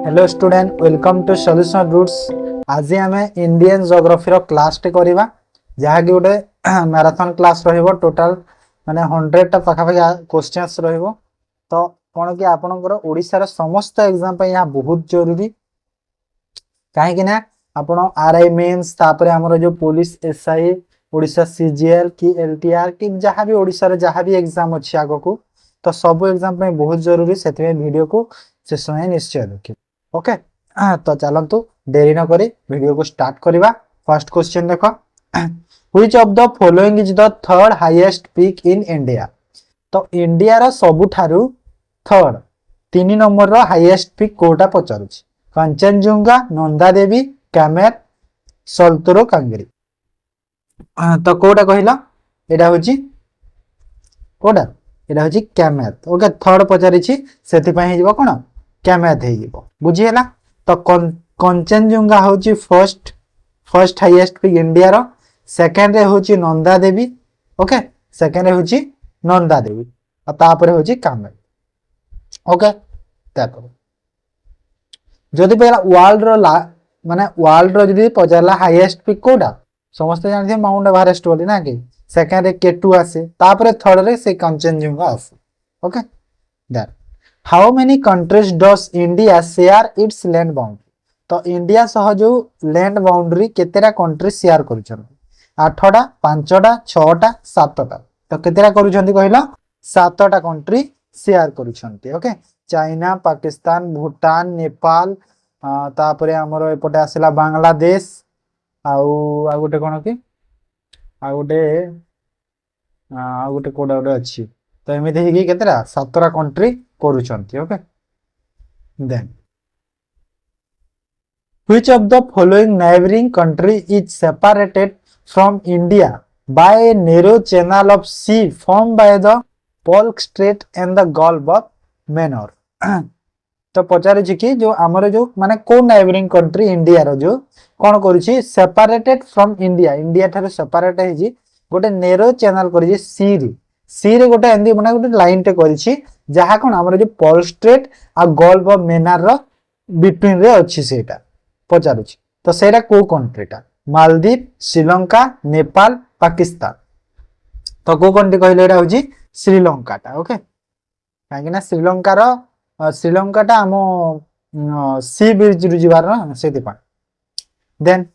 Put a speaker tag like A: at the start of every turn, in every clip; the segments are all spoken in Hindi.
A: Hello student welcome to Solution Roots. आज आम इंडियन ज्योग्राफी रो क्लास टे करबा जहा कि गोटे मैराथन क्लास रहिबो। टोटल माने 100 पाखापाखि क्वेश्चंस रहिबो। तो कोन कि आपनकर ओडिसा रो समस्त एग्जाम पे यहाँ बहुत जरूरी काहे कि ना आपण आरआई मेंस तापरे हमर जो पुलिस एसआई ओडिसा सीजीएल की एलटीआर की जहां भी ओडिसा रे जहां भी एग्जाम अछि आगो को तो सब एग्जाम पे बहुत जरूरी सेते वीडियो को से समय निश्चय रखिए। ओके तो चलतु देरी न करी वीडियो को स्टार्ट करवा। फर्स्ट क्वेश्चन देखो, which of the following is the third highest peak in India. तो इंडिया रो सबुठारु थर्ड 3 नंबर रो हाईएस्ट पीक कोटा पचारुछि। कंचनजुंगा, नंदा देवी, कामेर, सल्तरो कांगरी। तो कोटा कहिला एडा होछि कोटा एडा होछि कामेर। ओके थर्ड पचारिछि सेति पय हे जबो कोन कामेर हे जबो बुझी हला। तो कंचनजुंगा होछि फर्स्ट हाईएस्ट पीक इंडिया रो। सेकंड रे होछि नंदा देवी। ओके सेकंड रे होछि नंदा देवी आ तापर होछि कामेर। ओके देखो जदि पहला वर्ल्ड रो माने वर्ल्ड रो जदि पचारला हाईएस्ट पीक कोडा समस्त जानथि माउंट एवरेस्ट बोली ना कि सेकंड रे केटू आसे तापर थर्ड रे से कंचनजुंगा आसे। Okay that how many countries does India share its land boundary. तो इंडिया सह जो लैंड बाउंड्री केतेरा कंट्री शेयर करूछन 8टा 5टा 6टा 7टा। तो केतेरा करूछंती कहला 7टा कंट्री शेयर करूछंती। ओके चाइना, पाकिस्तान, भूटान, नेपाल तापरे हमरो एपटे आसिला बांग्लादेश आ गोटे कोन कि आ गोटे कोडा गोटे अछि। तो एमिति हेकी केतेरा 7टा कंट्री करूछंती। Okay then which of the following neighboring country is separated from India by a narrow channel of sea formed by the Polk Strait and the Gulf of Manor। तो पचारे कि जो आमर जो माने को नेबरिंग कंट्री इंडिया रो जो कोन करूछि सेपरेटेड फ्रॉम इंडिया इंडिया थारे सेपरेट हे जी गोटे नेरो चैनल करी सी रे गोटे एंदी माने गोटे लाइन टे करिछि जहा कोन आमर जो पोल स्ट्रेट आ गल्फ ऑफ मेनार रो बिटवीन रे अछि सेटा पचारुछि। तो सेटा को कंट्रीटा मालदीव, श्रीलंका, नेपाल, पाकिस्तान। तो को कंट्री कहले एटा होछि श्रीलंकाटा। ओके काहे ना श्रीलंकाटा आमो सी बीच रु जिबार ना सेति पा। Then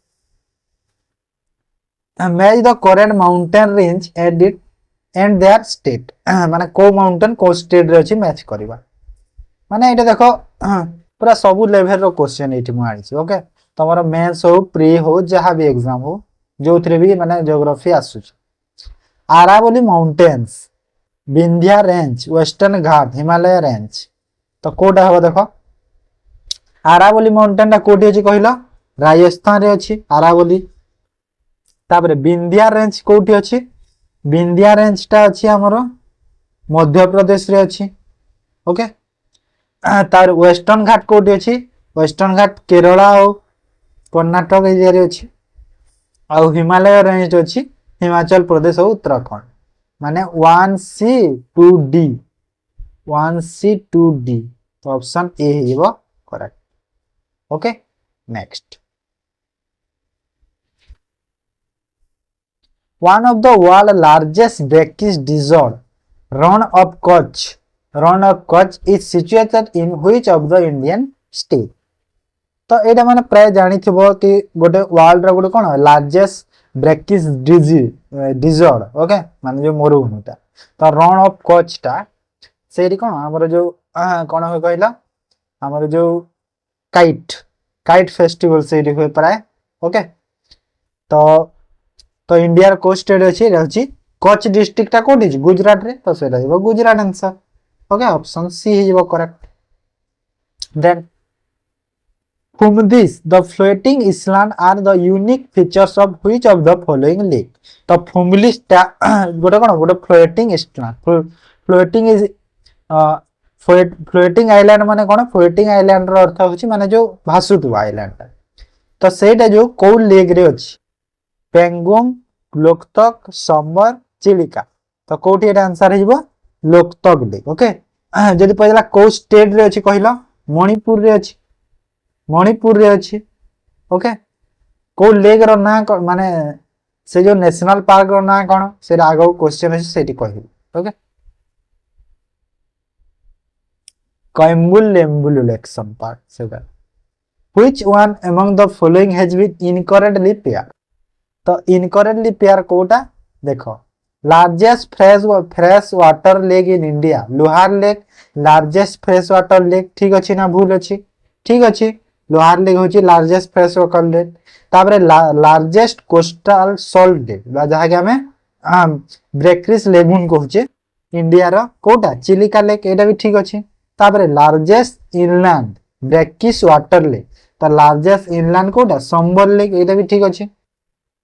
A: match the current mountain range and their state माने को माउंटेन को स्टेट रे अछि मैच करबा। माने एटा देखो पूरा सब लेवल रो क्वेश्चन एठी मु आनी छी। ओके तमरो मेंस हो प्री हो जहां भी एग्जाम हो जो थरे भी माने ज्योग्राफी आसु छी। Aravali mountains, Vindhya range, western ghat, Himalaya range. तो कोडा हो देखो आरावली माउंटेन ना कोठी अछि कहिलो राजस्थान रे अछि आरावली। तापरे विंध्या रेंज कोठी अछि विंध्या रेंज ता अछि हमरो मध्य प्रदेश रे अछि। ओके तार वेस्टर्न घाट कोठी अछि वेस्टर्न घाट केरला और कर्नाटक एरिया रे अछि। आ हिमालय रेंज अछि हिमाचल प्रदेश और उत्तराखंड। माने 1C 2D 1C 2D। तो ऑप्शन ए हिबो correct. Okay next one of the world largest Brackish desert run of Kutch is situated in which of the Indian state। तो एटा माने प्राय जानि थिबो कि गोटे वर्ल्ड रो गोटे कोन लार्जेस्ट ब्रैकिश डिजर्ट। ओके माने जो मरुभूमिटा तो रन ऑफ कच्छ टा सेरी कोन हमर जो कोन हो कहला हमर जो काइट फेस्टिवल सेरी होय प्राय। ओके तो इंडिया रो को स्टेट अछि रहछि कच्छ डिस्ट्रिक्ट ता कोठी गुजरात रे। तो सेरा हिबो Gujarat answer. Okay option C हिबो correct. Then From this, the floating island are the unique features of which of the following lake। तो फुमलिस टा गोटे कोन गोटे floating island floating is floating island माने कोन फ्लोटिंग आइलैंड रो अर्थ होछि माने जो भासुतु आइलैंड। तो सेटा जो को लेक रे अछि पेंगोंग, लोकतक, संबर, चिलिका। तो कोठी एटा आंसर हिबो लोकतक लेक। ओके जदि पयला को स्टेट रे अछि कहिलो मणिपुर रे अछि मणिपुर रे अछि ओके को लेक रो ना माने से जो नेशनल पार्क रो ना कोन से आगो क्वेश्चन अछि सेठी कहबी ओके कैम्बुल लेम्बुल इलेक्शन पार्क से which one among the following has been incorrectly paired तो incorrectly pair कोटा देखो largest fresh water lake in India लोहार lake largest fresh water lake ठीक अछि ना भूल अछि ठीक अछि लोहार लेक होची largest fresh water lake तापरे largest coastal salt lake बा जहा के हमें ब्रेक्रिस लेगुन कहूचे इंडिया रो कोटा चिलिका लेक एटा भी ठीक अछि तापरे largest inland brackish water lake तो लार्जेस्ट इनलैंड कोटा संबल लेक एटा भी ठीक अछि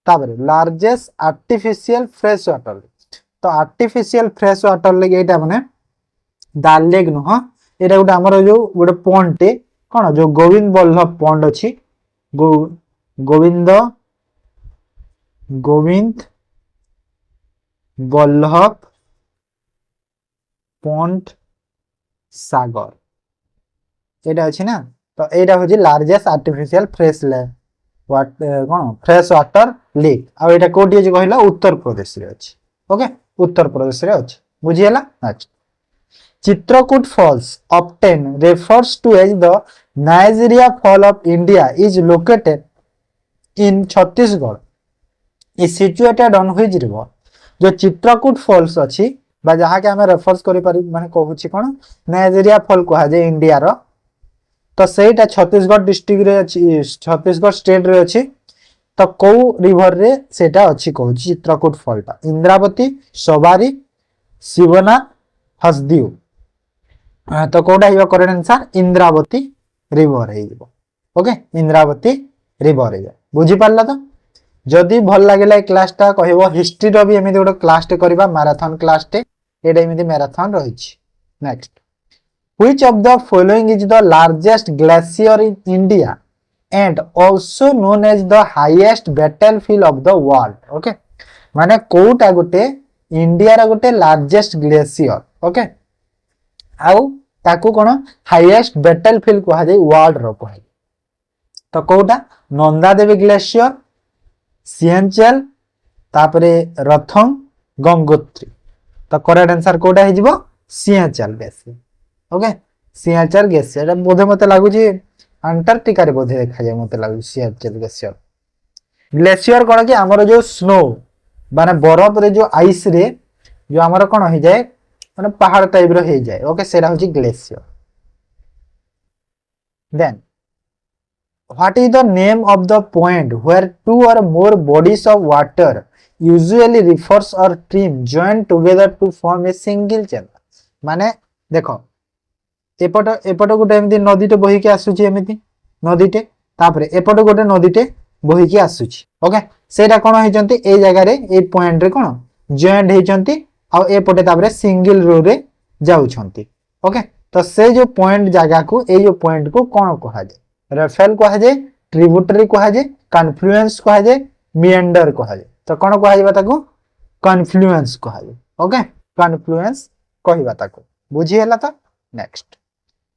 A: तापरे largest artificial fresh water lake तो आर्टिफिशियल फ्रेश वाटर लेक एटा माने दाल लेक न हो एटा गोटे हमर जो गोटे पॉन्ड टे कोन जो गोविंद बल्लभ पॉन्ड अछि गोविंद बल्लभ पॉन्ड सागर एटा अछि ना तो एटा होजी लार्जेस्ट आर्टिफिशियल फ्रेश लेक कोन फ्रेश वाटर लेक आ एटा कोठी अछि कहला उत्तर प्रदेश रे अछि ओके उत्तर प्रदेश रे अछि बुझियला next Chitrakoot falls often refers to as the Niagara fall of India is located in Chhattisgarh is situated on which river जो चित्रकूट फॉल्स अछि बा जहा के हमें रेफर्स करि पारि माने कहूची कोन नाइजेरिया फॉल कहा जे इंडिया रो तो सेटा छत्तीसगढ़ डिस्ट्रिक्ट रे अछि छत्तीसगढ़ स्टेट रे अछि तो को रिवर रे सेटा अछि कहू चित्रकूट फॉलटा इंद्रावती सवारी शिवना हसदिउ तो कोडा हियो करेक्ट आंसर इंद्रावती रिवर हे ओके इंद्रावती रिवर हे बुझी पारला तो जदी भल लागेला ए क्लासटा कहबो हिस्ट्री रो भी एमिति गोटे क्लासटे करबा मैराथन क्लासटे एटा एमिति मैराथन रहिछि next which of the following is the largest glacier in India and also known as the highest battlefield of the world okay माने कोटा गोटे इंडिया रा गोटे लार्जेस्ट ग्लेशियर ओके आउ ताकू कोन हाईएस्ट बैटलफील्ड कहा जाय वर्ल्ड रो कहा तो कोटा नंदा देवी ग्लेशियर सियांचल तापरे रथंग गंगोत्री तो करेक्ट आंसर कोटा हे जिवो सियांचल ग्लेशियर ओके सियांचल ग्लेशियर बोधे मते लागु जी अंटार्कटिका रे बोधे देखा जाय मते लागु सियांचल ग्लेशियर ग्लेशियर कोन कि हमर जो स्नो माने बरफ रे जो आइस रे जो हमर कोन हो जाय माने पहाड़ टाइप रो हो जाय ओके सेरा होची glacier then what is the name of the point where two or more bodies of water usually refers or stream join together to form a single channel माने देखो एपट गोटे एमती नदीटे बहिकी आसुची एमती नदीटे तापरे एपट गोटे नदीटे बहिकी आसुची ओके सेटा कोन होइचंती ए जगह रे ए पॉइंट रे कोन जॉइंट होइचंती आ एपटे तापरे सिंगल रो रे जाउछंती ओके तो से जो पॉइंट जगह को ए जो पॉइंट को कोन कहा जाय रेफेल कहा जाय ट्रिब्यूटरी कहा जाय कन्फ्लुएंस कहा जाय मिएंडर कहा जाय तो कोन कहा जाय ताको कन्फ्लुएंस कहा जाय ओके कन्फ्लुएंस कहिबा ताको बुझी हला तो next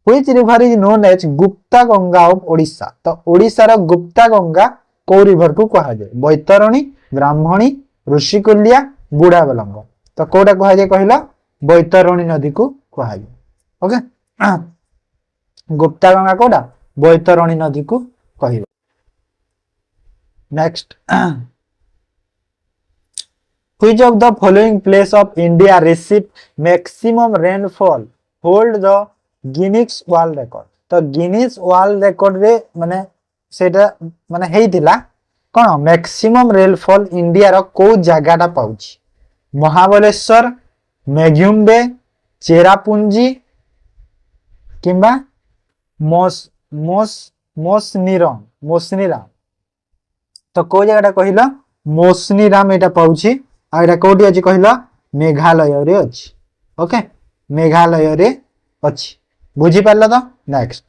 A: Which river is known as Gupta Ganga of Odisha तो ओडिशा रो गुप्ता गंगा को रिवर को कहा जाय बैतरणी ब्राह्मणी ऋषिकुल्या बुढ़ाबलंग तो कोटा कहा जाय कहला बैतरणी नदी को कहा जाय ओके गुप्ता गंगा कोटा बैतरणी नदी को कहिबो next Which of the following place of India receive maximum rainfall hold the Guinness World Record तो Guinness World Record रे माने सेटा माने हेइतिला कोन मैक्सिमम रेनफॉल इंडिया रो को जगाटा पाउची महाबलेश्वर मेघुम्बे चेरापुंजी किंबा मोसनीराम तो को जगाटा कहिला मोसनीराम एटा पाउची आ एटा कोठी अछि कहिला मेघालय रे अछि ओके मेघालय रे अछि बुझी पारला तो next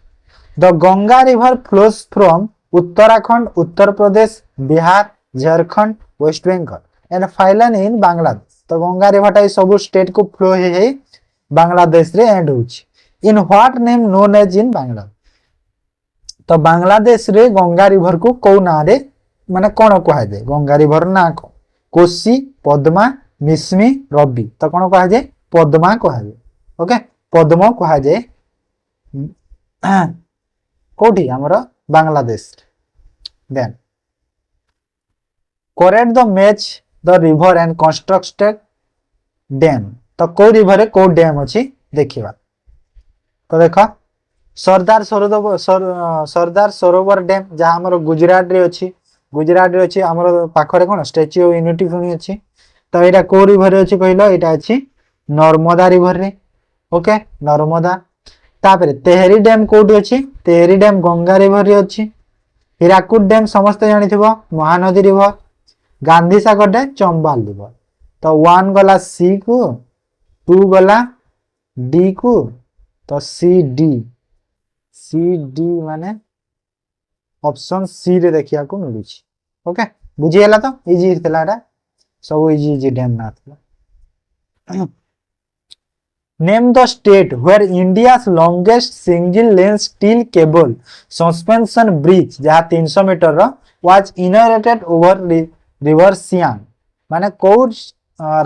A: the Ganga river flows from Uttarakhand Uttar Pradesh Bihar Jharkhand West Bengal and final in Bangladesh तो गंगा रिवर टा सब स्टेट को फ्लो हे बांग्लादेश रे एंड होची in what name known as in Bangladesh तो बांग्लादेश रे गंगा रिवर को कौ ना रे माने कौन कह जाए गंगा रिवर ना कौन कोसी पद्मा मिस्मी रवि तो कौन कह जाए पद्मा कह जाए ओके पद्म कह जाए कोठी हमर Bangladesh then correct the match the river and constructed dam तो को रिवर रे को डैम अछि देखिबा तो देखा सरदार सरोवर डैम जहाँ हमर गुजरात रे अछि हमर पाखरे कोन स्टैच्यू ऑफ यूनिटी पुनी अछि तो एटा को रिवर रे अछि कहलो एटा अछि नर्मदा रिवर रे ओके नर्मदा तापरे तेहरी डैम कोठी अछि तेहरी डैम गंगा रिवर रे अछि हीराकुद डैम समस्त जानिथिबो Mahanadi river Gandhi Sagar dam Chambal river तो 1 गला सी को 2 गला डी को तो सी डी माने ऑप्शन सी रे देखिया को मिलुछि ओके बुझी हला तो इजी थला एटा सब इजी डैम ना थला name the state where India's longest single lane steel cable suspension bridge जहा 300 मीटर रो was inaugurated over river Siang माने को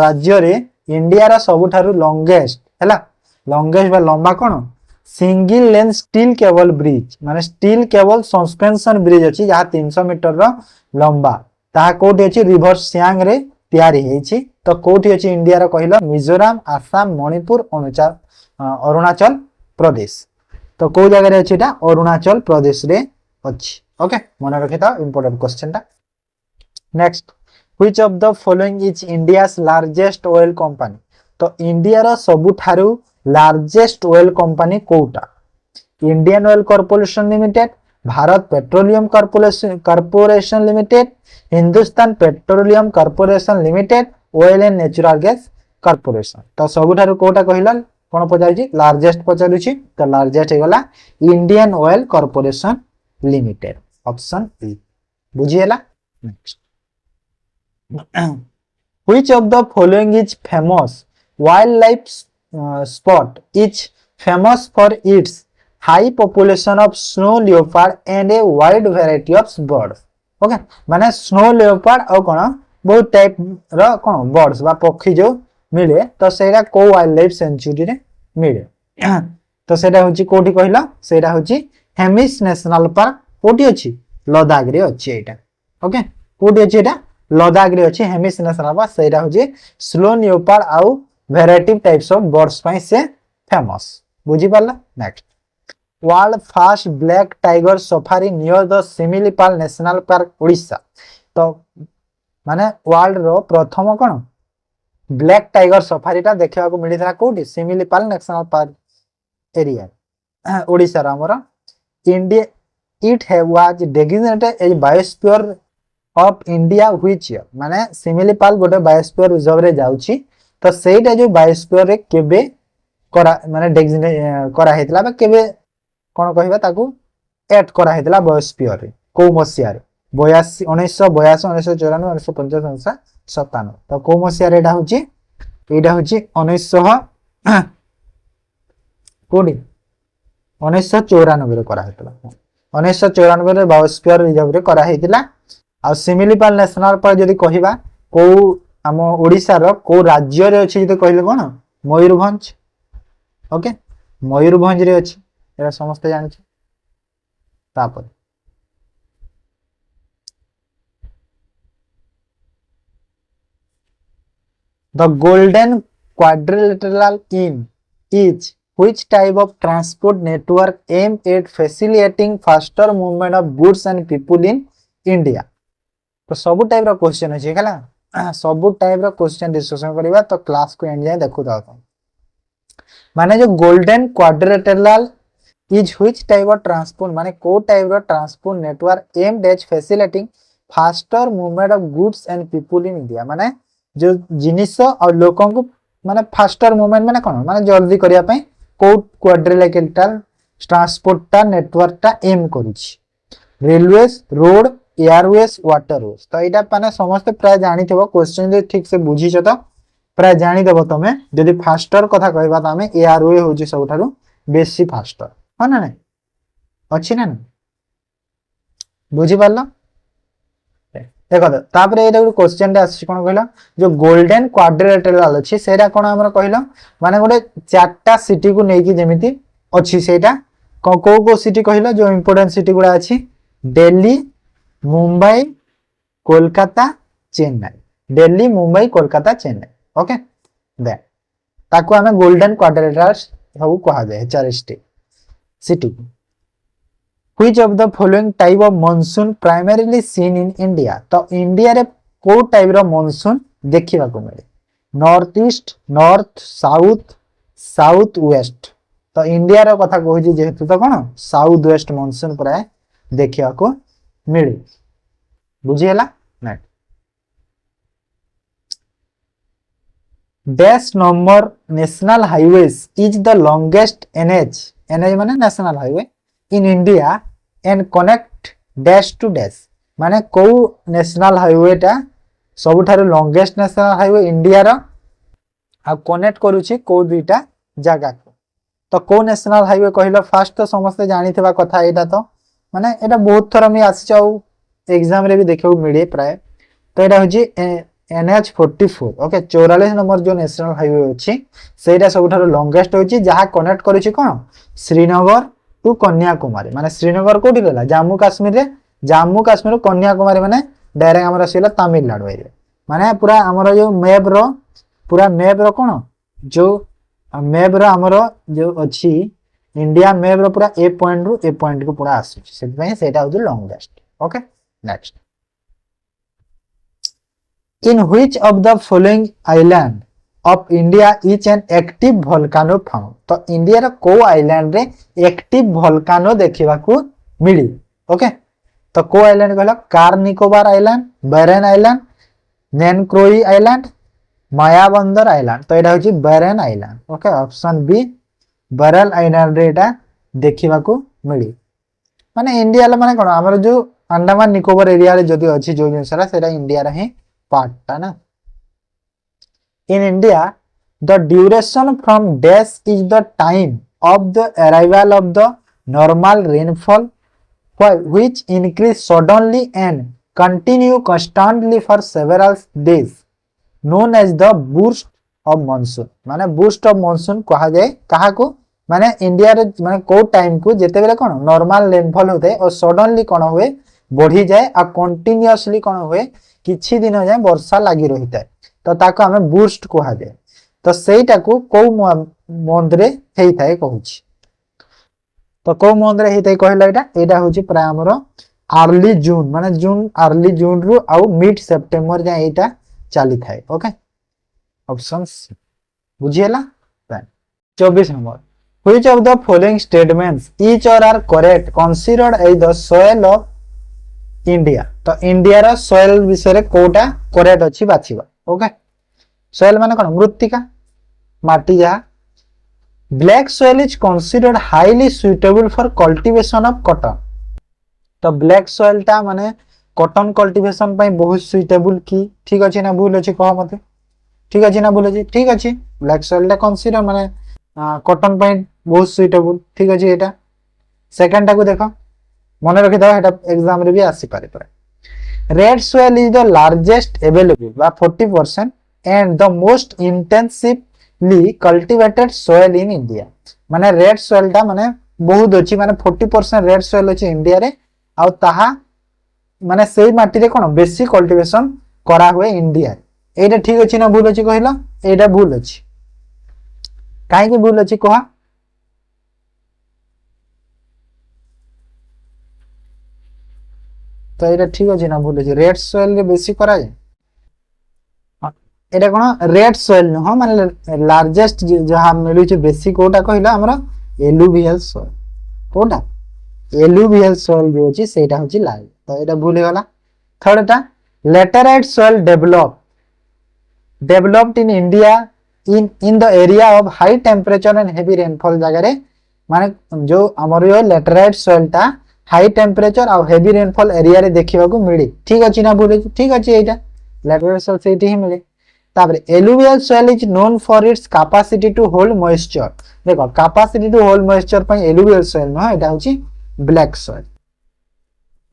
A: राज्य रे इंडिया रा सबुठारु लॉन्गेस्ट हैला लॉन्गेस्ट बा लंबा कोन single lane steel cable bridge माने स्टील केबल सस्पेंशन ब्रिज अछि जहा 300 मीटर रो लंबा ता कोठी अछि रिवर सियांग रे तयारी हेछि तो कोठी अछि इंडिया रो कहिलो मिजोरम आसाम मणिपुर अरुणाचल प्रदेश तो को जगह रे अछि एटा अरुणाचल प्रदेश रे अछि ओके मन रखिता इंपोर्टेंट क्वेश्चन ता next which of the following is India's largest oil company तो इंडिया रो सबुठारु लार्जेस्ट ऑयल कंपनी कोटा Indian oil corporation limited Bharat petroleum corporation limited Hindustan petroleum corporation limited oil and natural gas corporation तो सबुठारु कोटा कहिला कोन पचारछि लार्जेस्ट पचारुछि तो लार्जेस्ट हेगला Indian oil corporation limited option B बुझिएला next which of the following is famous wildlife spot is famous for its high population of snow leopard and a wide variety of birds okay माने snow leopard और कोन बहुत टाइप रो कोन बर्ड्स बा पक्षी जो मिले तो सेरा को वाइल्ड लाइफ सेंचुरी रे मिले तो सेटा होची कोठी कहिला सेटा होची हेमिस नेशनल पार्क कोठी अछि लद्दाख रे अछि एटा ओके कोठी अछि एटा लद्दाख रे अछि हेमिस नेशनल पार्क सेटा होची स्नो लियोपार्ड आउ वैरायटी टाइप्स ऑफ बर्ड्स पई से फेमस बुझी पाला next world first black tiger safari near the Similipal national park Odisha तो माने वर्ल्ड रो प्रथम कोन ब्लैक टाइगर सफारी ता देखिबा को मिलिथला कोठी Similipal national park area Odisha रा हमर India it have was designated as biosphere of India which year माने सिमिलीपाल गोटे बायोस्फीयर रिजर्व रे जाउची तो सेटा जो बायोस्फीयर रे केबे करा माने डेजिग्नेट करा हेतला बा केबे कोन कहिबा ताकू ऐड करा हेतला बायोस्फीयर रे को मसिया रे 82 1982 1994 1995 97 तो को मसिया रे एटा होची 1900 कोडी 1994 रे करा हेतला 1994 रे बायोस्फीयर रिजर्व रे करा हेतला आ सिमिलीपाल नेशनल पार्क जदी कहिबा को हम ओडिसा रो को राज्य रे अछि जदी कहिले कोन मयूरभंज ओके मयूरभंज रे अछि एरा समस्त जानि छी तापर the golden quadrilateral in is which type of transport network aimed at facilitating faster movement of goods and people in India तो सब टाइप रो क्वेश्चन अछि हला सब टाइप रो क्वेश्चन डिस्कशन करबा तो क्लास को एंड जाय देखु दाओ माने जो golden quadrilateral is which type of transport माने को टाइप रो transport network aimed at facilitating faster movement of goods and people in India माने जो जिनिस और लोकन को माने फास्टर मूवमेंट माने कोन माने जल्दी करिया पई को क्वाड्रिलेटरल ट्रांसपोर्ट ता नेटवर्क ता एम करूची रेलवेज रोड एयरवेज वाटरवेज तो एटा माने समस्त प्राय जानि थबो क्वेश्चन जे ठीक से बुझी छ तो प्राय जानि देबो तमे जदी फास्टर कथा कहबा त हमें एयरवे होची सबठारु बेसी फास्टर ह ना नै अछि ना बुझी पारल देखो तापर ये गोटे क्वेश्चन आसुची कोन कहला जो गोल्डन क्वाड्रिलेटरल अछि सेटा कोन हमर कहला माने गोटे चारटा सिटी को नेकी जेमिति अछि सेटा को को सिटी कहला जो इंपोर्टेंट सिटी गुडा अछि दिल्ली मुंबई कोलकाता चेन्नई दिल्ली मुंबई कोलकाता चेन्नई ओके दे ताको हमें गोल्डन क्वाड्रिलेटरल सब कहा जाए चार city Which of the following type of monsoon primarily seen in India? तो इंडिया रे को टाइप रो monsoon देखिबा को मिले north east north south south west तो इंडिया रो कथा कहूची जेहेतु तो कोन साउथ वेस्ट monsoon प्राय देखिबा को मिले बुझी हला net dash number national highways is the longest NH NH माने national highway in India and connect dash to dash माने को नेशनल हाईवे टा सबुठारु लॉन्गेस्ट नेशनल हाईवे इंडिया रो आ कनेक्ट करूची को दुईटा जगह को तो को नेशनल हाईवे कहलो फास्ट तो समस्त जानिथिबा कथा एटा तो माने एटा बहुत थोर मी आसी जाऊ एग्जाम रे भी देखौ मिले प्राय तो एटा होची NH44 ओके 44 नंबर जो नेशनल हाईवे अछि सेटा सबुठारु लॉन्गेस्ट होची जहा कनेक्ट करूची कोन श्रीनगर टू कन्याकुमारी माने श्रीनगर कोठी गला जम्मू काश्मीर कन्याकुमारी माने डायरेक्ट हमर सिला तमिलनाडु एरिया माने पूरा हमर जो मैप रो कोन जो मैप रो हमर जो अछि इंडिया मैप रो पूरा ए पॉइंट रु ए पॉइंट को पूरा आसी से पय सेटा होय longest okay next in which of the following island of India is an active volcano found तो इंडिया रो को आइलैंड रे एक्टिव वोल्केनो देखिबा को मिली ओके तो को आइलैंड कहला Car Nicobar island Barren island Nancowry island Mayabunder island तो एटा होची Barren island okay option B Barrel island रे एटा देखिबा को मिली माने इंडिया ला माने कोन हमर जो अंडमान निकोबार एरिया रे जदी अछि जो जिनसरा सेटा इंडिया रे ही पार्ट ता ना In India, the duration from dash is the time of the arrival of the normal rainfall, which increase suddenly and continue constantly for several days, known as the burst of monsoon. माने burst of monsoon कहा जाए कहा को माने इंडिया रे माने को टाइम को जेते बेले कोन नॉर्मल रेनफॉल होते और सडनली कोन हुए बढ़ी जाए आ कंटीन्यूअसली कोन हुए किछि दिन जाए वर्षा लागि रहिता तो ताको हमें बूस्ट कहा जाए तो सेटा को मंथ रे हेई थाए कहूची तो को मंथ रे हेई थाए कहला एटा होची प्राय हमर अर्ली जून माने जून अर्ली जून रु आ मिड सितंबर जा एटा चली थाए ओके ऑप्शन सी बुझियला 24 number which of the following statements each और are correct considered as the soil of India तो इंडिया रा सॉइल विषय रे कोटा करेक्ट अछि बाछिबा ओके सॉइल माने कोन मृत्तिका माटी जा black soil is considered highly suitable for cultivation of cotton तो ब्लैक सॉइल ता माने कॉटन कल्टीवेशन पई बहुत सुटेबल की ठीक अछि ना भूल अछि कह मते ठीक अछि ना भूल अछि ठीक अछि ब्लैक सॉइल ता कंसीडर माने कॉटन पई बहुत सुटेबल ठीक अछि एटा सेकंड टा को देखो मने रखि दो एटा एग्जाम रे भी आसी पारे पर Red soil is the largest available by 40% and the most intensively cultivated soil in India. माने red soil टा माने बहुत अछि माने 40% red soil अछि इंडिया रे आ ताहा माने सेही माटी रे कोन बेसी कल्टीवेशन करा हुए इंडिया एटा ठीक अछि ना भूल अछि कहिला एटा भूल अछि काहे कि भूल अछि कहा तो एटा ठीक अछि ना भूल अछि रेड सॉइल रे बेसी करा जाय एटा कोन रेड सॉइल न हो माने लार्जेस्ट जहां मिलु छै बेसी कोटा कहिला हमरा एलुवियल सॉइल कोटा एलुवियल सॉइल जो अछि सेटा होछि लाल तो एटा भूल गला थर्ड टा laterite soil developed in India in the area of high temperature and heavy rainfall जगह रे माने जो हमर यो लैटेराइट सॉइल टा हाई टेंपरेचर और हेवी रेनफॉल एरिया रे देखिबा को मिले ठीक अछि ना भूल ठीक अछि एटा लैटेराइट सॉइल सेठी ही मिले तापर alluvial soil is known for its capacity to hold moisture देखो कैपेसिटी टू होल्ड मॉइस्चर पई एलुवियल सॉइल न एटा होछि ब्लैक सॉइल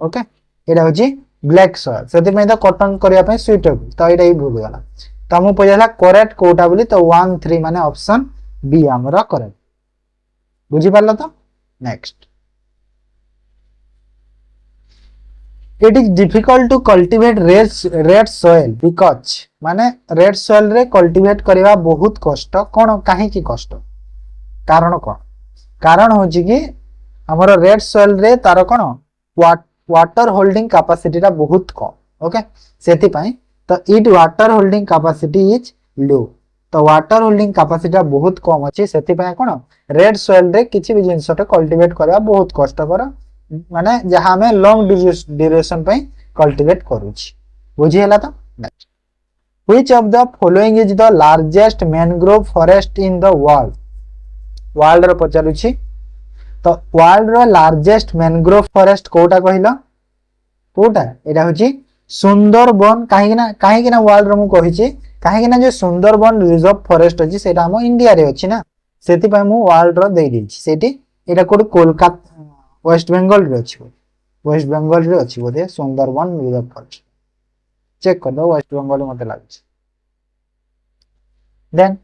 A: ओके एटा होची ब्लैक सॉइल सेति में तो कॉटन करिया पे सुइटेबल तो एटा ही भूल गला तो हम पजाला करेक्ट कोटा बोली तो 1 3 माने ऑप्शन बी हमरा करेक्ट बुझी पारलो तो next it is difficult to cultivate red soil because माने रेड सॉइल रे कल्टीवेट करबा बहुत कष्ट कोन काहे की कष्ट कारण कोन कारण होची कि हमर रेड सॉइल रे तार कोन वाटर होल्डिंग कैपेसिटी रा बहुत कम ओके सेति पई तो it water holding capacity is low तो वाटर होल्डिंग कैपेसिटी रा बहुत कम अछि सेति पई कोन रेड सॉइल रे किछि भी जिंसटे कल्टीवेट करबा बहुत कष्टकर माने जहां में लॉन्ग ड्यूरेशन पे कल्टीवेट करूची बुझी हला तो next which of the following is the largest mangrove forest in the world रो पचारुची तो वर्ल्ड रो लार्जेस्ट मैंग्रोव फॉरेस्ट कोटा कहिलो कोटा एटा होची सुंदरबन काहे ना वर्ल्ड रो मु कहिची काहे ना जो सुंदरबन रिजर्व फॉरेस्ट अछि सेटा हम इंडिया रे अछि ना सेति पय मु वर्ल्ड रो देई दिछि सेति एटा कोड कोलकाता वेस्ट बंगाल रे अछि वेस्ट बंगाल रे अछि बोधे सुंदरबन रिजर्व फॉरेस्ट चेक कर दो वेस्ट बंगाल मते लागछ then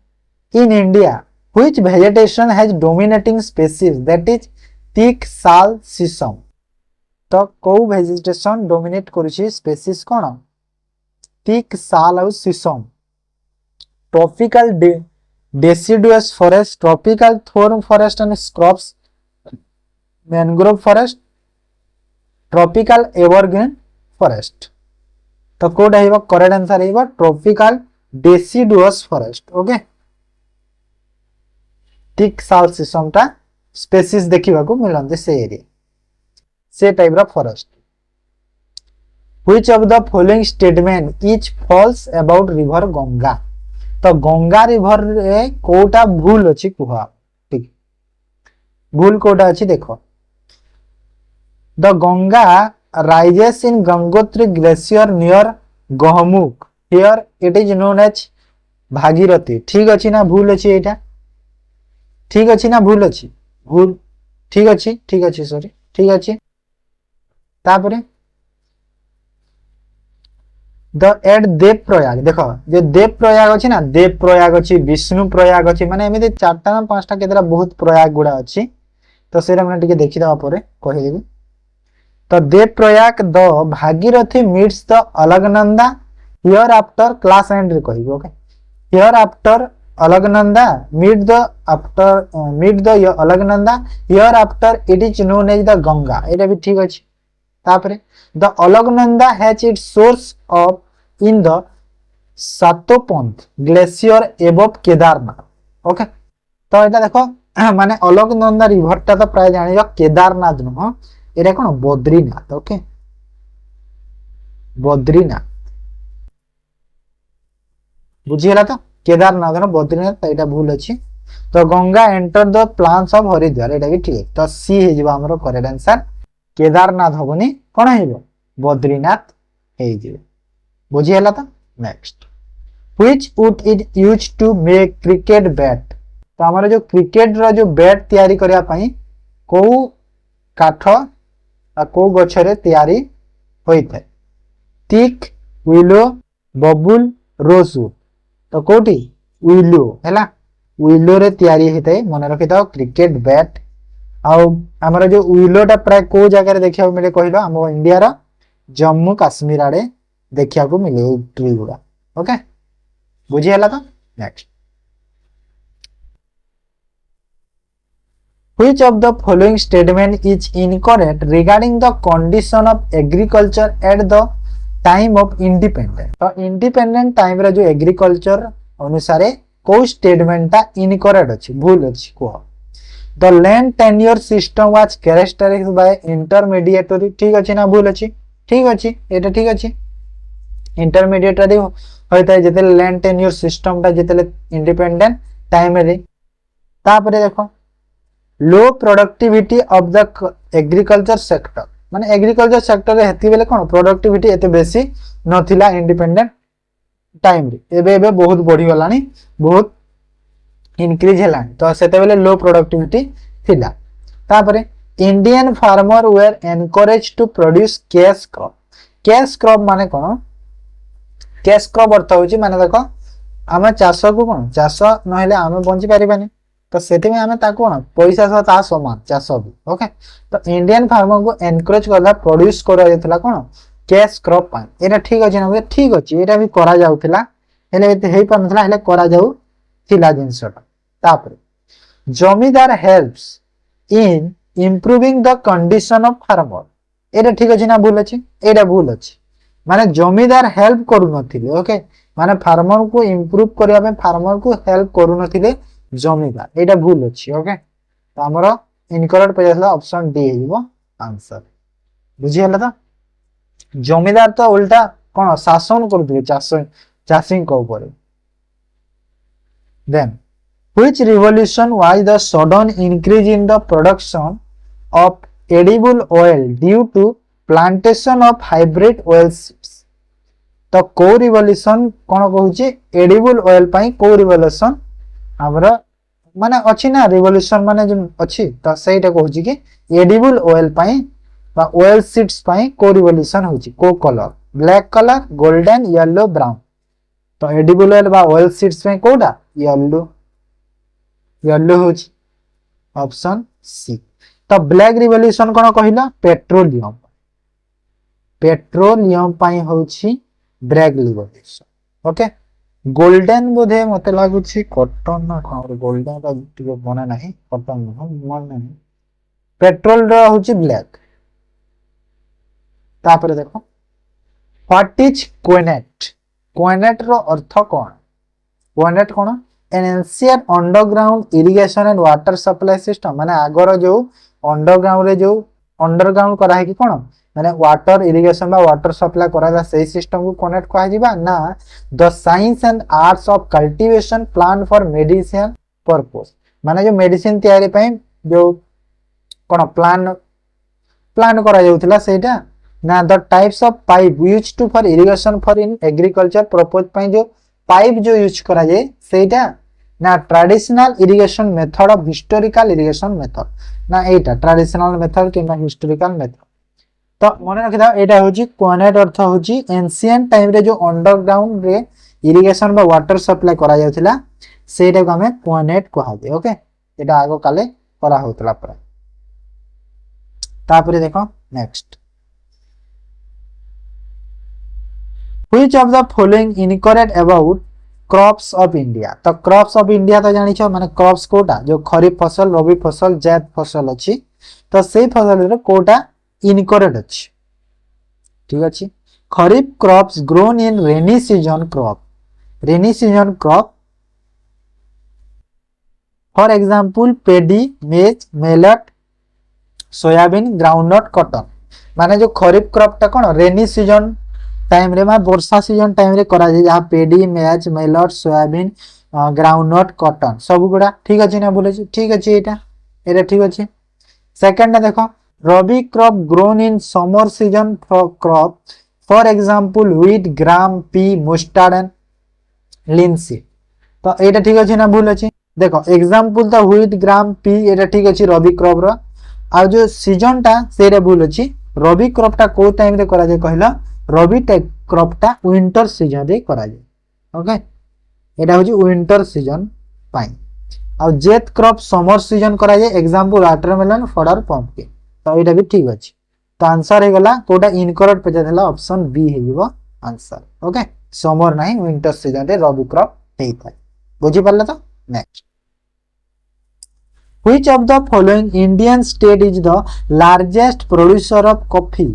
A: in India which vegetation has dominating species that is thick sal sisam तो को vegetation dominate करूची species कोन thick sal और sisam tropical deciduous forest tropical thorn forest and scrubs mangrove forest tropical evergreen forest तो कोड आइबा करेक्ट आंसर आइबा tropical deciduous forest okay thick sal system टा स्पेसीज देखिबा को मिलंदे से एरिया से टाइप रा forest which of the following statement is false about river Ganga तो गंगा रिवर रे कोटा भूल अछि कुहा ठीक भूल कोटा अछि देखो the Ganga rises in Gangotri glacier near Gaumukh here it is known as Bhagirathi ठीक अछि ना भूल अछि एटा ठीक अछि ना भूल अछि भूल ठीक अछि सॉरी ठीक अछि तापरे द एट देव प्रयाग देखो जे देव प्रयाग अछि ना देव प्रयाग अछि विष्णु प्रयाग अछि माने एमिति चारटा ना पांचटा केतरा बहुत प्रयाग गुडा अछि तो सेरा माने टिके देखि दवा परे कहि देबी तो Devprayag the Bhagirathi meets the Alaknanda here after class and रे कहिबो okay here after Alaknanda meet the Alaknanda here after it is known as the Ganga एटा भी ठीक अछि तापरे the Alaknanda has its source of in the Satopanth glacier above Kedarnath okay तो एटा देखो माने अलकनंदा रिवर ता तो प्राय जानियो केदारनाथ न एटा कोन बद्रीनाथ ओके बद्रीनाथ बुझियला तो केदारनाथ न बद्रीनाथ एटा भूल अछि तो Ganga enter the plains of Haridwar एटा भी ठीक तो सी हे जिबा हमरो करेक्ट आंसर केदारनाथ होबनी कोन हेबो बद्रीनाथ हे जिबो बुझि हला तो next which wood is used to make cricket bat तो हमर जो क्रिकेट रो जो बैट तयारी करिया पई को काठ आ को गछरे तयारी होई थाए थिक विलो बबुल रोजवुड तो कोटी विलो हैला विलो रे तयारी हेते मन रखि दाओ क्रिकेट बैट आउ हमर जो विलोटा प्राय को जगह रे देखिया मिले कहिलो हम इंडिया रा जम्मू कश्मीर आड़े देखिया को मिले ट्री गुडा ओके बुझी हला तो next which of the following statement is incorrect regarding the condition of agriculture at the time of independent तो इंडिपेंडेंट टाइम रे जो एग्रीकल्चर अनुसार को स्टेटमेंट ता इनकरेक्ट अछि भूल अछि को the land tenure system was characterised by intermediary ठीक अछि ना भूल अछि ठीक अछि एटा ठीक अछि इंटरमीडिएटरी होइता जेते लैंड टेन्योर सिस्टम ता जेते इंडिपेंडेंट टाइम रे तापरे देखो लो productivity of the agriculture sector माने एग्रीकल्चर सेक्टर रे हेती बेले कोन प्रोडक्टिविटी एते बेसी नथिला इंडिपेंडेंट टाइम रे एबे बहुत बढ़ी गलानी बहुत इंक्रीज हला तो सेते बेले लो प्रोडक्टिविटी थिला तापरे Indian farmer were encourage to produce cash crop. Cash crop माने कौन? कैश क्रॉप अर्थ होची माने देखो आम चाष को कौन चाष नहेले आम बंची पारिबानी तो सेति में आम ताको कौन पैसा सह ता समान चाष भी ओके। तो इंडियन फार्मर को एनकरेज करला प्रोड्यूस करा जेतला कौन कैश क्रॉप पाई। एटा ठीक अछि ना? ठीक अछि, एटा भी करा जाउथिला हेले एते हेई पानथला हेले करा जाउ थिला जिंसटा। तापर zamindar helps in improving the condition of farmer. एटा ठीक अछि ना भूल अछि? एटा भूल अछि माने जमीदार हेल्प करू नथिले ओके, माने फार्मर को इम्प्रूव करिया पे फार्मर को हेल्प करू नथिले जमीदार। एटा भूल अछि ओके। तो हमरो इनकरेक्ट पे जासला ऑप्शन डी हेइबो आंसर। बुझि हला त? जमीदार तो उल्टा कोन शासन करथि चाषी को ऊपर। Then which revolution was the sudden increase in the production of edible oil due to plantation of hybrid oil seeds? तो को रिवोल्यूशन कोन कहूची एडिबल ऑयल पई को रिवोल्यूशन हमरा माने अछि ना रिवोल्यूशन माने जो अछि तो सेटा कहूची कि एडिबल ऑयल पई बा ऑयल सीड्स पई को रिवोल्यूशन होची। को colour black colour golden yellow brown. तो एडिबल ऑयल बा ऑयल सीड्स पई कोडा येलो येलो होची ऑप्शन सी। तो ब्लैक रिवोल्यूशन कोन कहिला पेट्रोलियम। पेट्रोलियम पई होची ब्लैक रिवोल्यूशन ओके। गोल्डन बोधे मते लागुची कॉटन ना खाओ गोल्डन का टिके बना नहीं कॉटन मन नहीं पेट्रोल रो होची ब्लैक। तापर देखो व्हाट इज क्वेनेट। क्वेनेट रो अर्थ कोन? क्वेनेट कोन an ancient underground irrigation and water supply system माने आगर जो अंडरग्राउंड रे जो अंडरग्राउंड करा है कि कोन माने वाटर इरिगेशन बा वाटर सप्लाई करा जा सही सिस्टम को कनेक्ट कहा जिबा ना the science and arts of cultivation plant for medicine purpose माने जो मेडिसिन तैयारी पई जो कोन प्लान करा जाउथिला सेटा ना the types of pipe used to for irrigation for in agriculture purpose पई जो पाइप जो यूज करा जाए सेटा ना traditional irrigation method of historical irrigation method ना एटा ट्रेडिशनल मेथड किबा हिस्टोरिकल मेथड। तो मन रखिदा एटा होची क्वेनेट अर्थ होची एंशिएंट टाइम रे जो अंडरग्राउंड रे इरिगेशन बा वाटर सप्लाई करा जाउथिला सेटा को हमें क्वेनेट कहा जाय ओके। एटा आगो काले करा होतला पर। तापरे देखो next Which of the following incorrect about crops of India? तो crops of India तो जानि छ माने crops कोटा जो खरीफ फसल रबी फसल जायद फसल अछि तो सेई फसल रे कोटा इनकरेक्ट अछि। ठीक अछि खरीफ crops grown in rainy season crop for example paddy maize millet soybean groundnut cotton माने जो खरीफ क्रॉप ता कोन रेनी सीजन टाइम रे मा वर्षा सीजन टाइम रे करा जे जहां paddy maize millet soybean groundnut cotton सब गुडा ठीक अछि ना बोले छी ठीक अछि एटा ठीक अछि। सेकंड देखो rabi crop grown in summer season crop for example wheat gram pea mustard and linseed तो एटा ठीक अछि ना भूल अछि। देखो एग्जांपल तो व्हीट ग्राम पी एटा ठीक अछि रबी क्रॉप रो आ जो सीजन टा सेरे भूल अछि। रबी क्रॉप टा को टाइम रे करा जे कहला रबी क्रॉप टा विंटर सीजन रे करा जाय ओके। एटा होची विंटर सीजन पाई आ जेत क्रॉप समर सीजन करा जाय एग्जांपल वाटरमेलन फॉडर पंपकिन तो एटा भी ठीक अछि। तो आंसर हे गला कोटा इनकरेक्ट पे देला ऑप्शन बी हेइबो आंसर ओके। समर नाही विंटर सीजन रे रबी क्रॉप हेइता बुझी परला। तो next which of the following Indian state is the largest producer of coffee?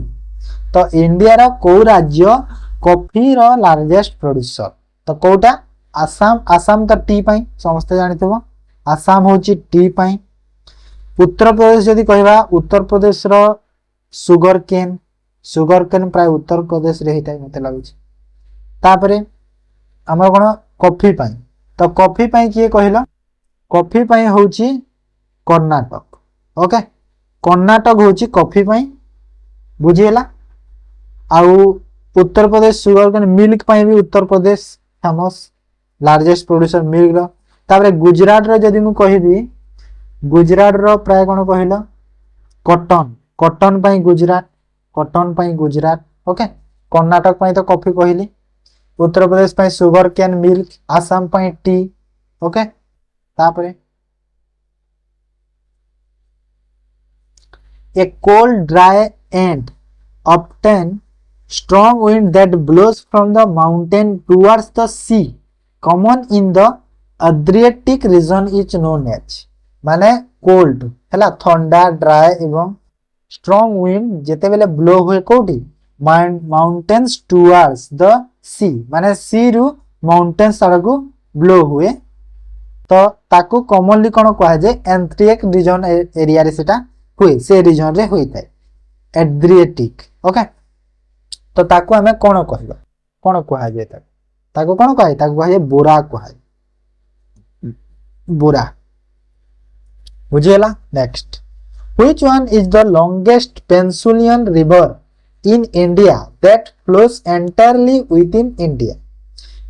A: तो इंडिया रा को राज्य कॉफी रो लार्जेस्ट प्रोड्यूसर तो कोटा आसाम। आसाम तो टी पाई समस्त जानिथबो आसाम होची टी पाई। उत्तर प्रदेश जदी कहबा उत्तर प्रदेश रो सुगर केन प्राय उत्तर प्रदेश रे हिताय मते लागुची। तापरे हमर कोन कॉफी पाई तो कॉफी पाई किए कहला कॉफी पाई होची कर्नाटक ओके। कर्नाटक होची कॉफी पाई बुझिएला। आउ Uttar Pradesh sugar cane milk पाई भी Uttar Pradesh famous largest producer milk रो। तापरे गुजरात रो जदी मु कहिबी गुजरात रो प्राय कोन कहला कॉटन कॉटन पाई गुजरात कॉटन पाई गुजरात ओके कर्नाटक पाई तो कॉफी कहली उत्तर प्रदेश पाई sugar cane milk Assam pi T okay तापरे a cold dry and often strong wind that blows from the mountain towards the sea common in the Adriatic region is known as माने cold हैला ठंडा ड्राई एवं strong wind जेते बेले blow हुए कोठी mountains towards the sea माने sea रु mountains आड़को blow हुए तो ताकू commonly कोन कहा जाय Adriatic region एरिया रे सेटा हुए से रीजन रे होई थाए एड्रिएटिक ओके तो ताकू हमें कोन कहबा कोन कहा जाय ताकू कोन कहा ताकू कहा जाय बोरा कहा बोरा बुझेला next which one is the longest peninsular river in India that flows entirely within India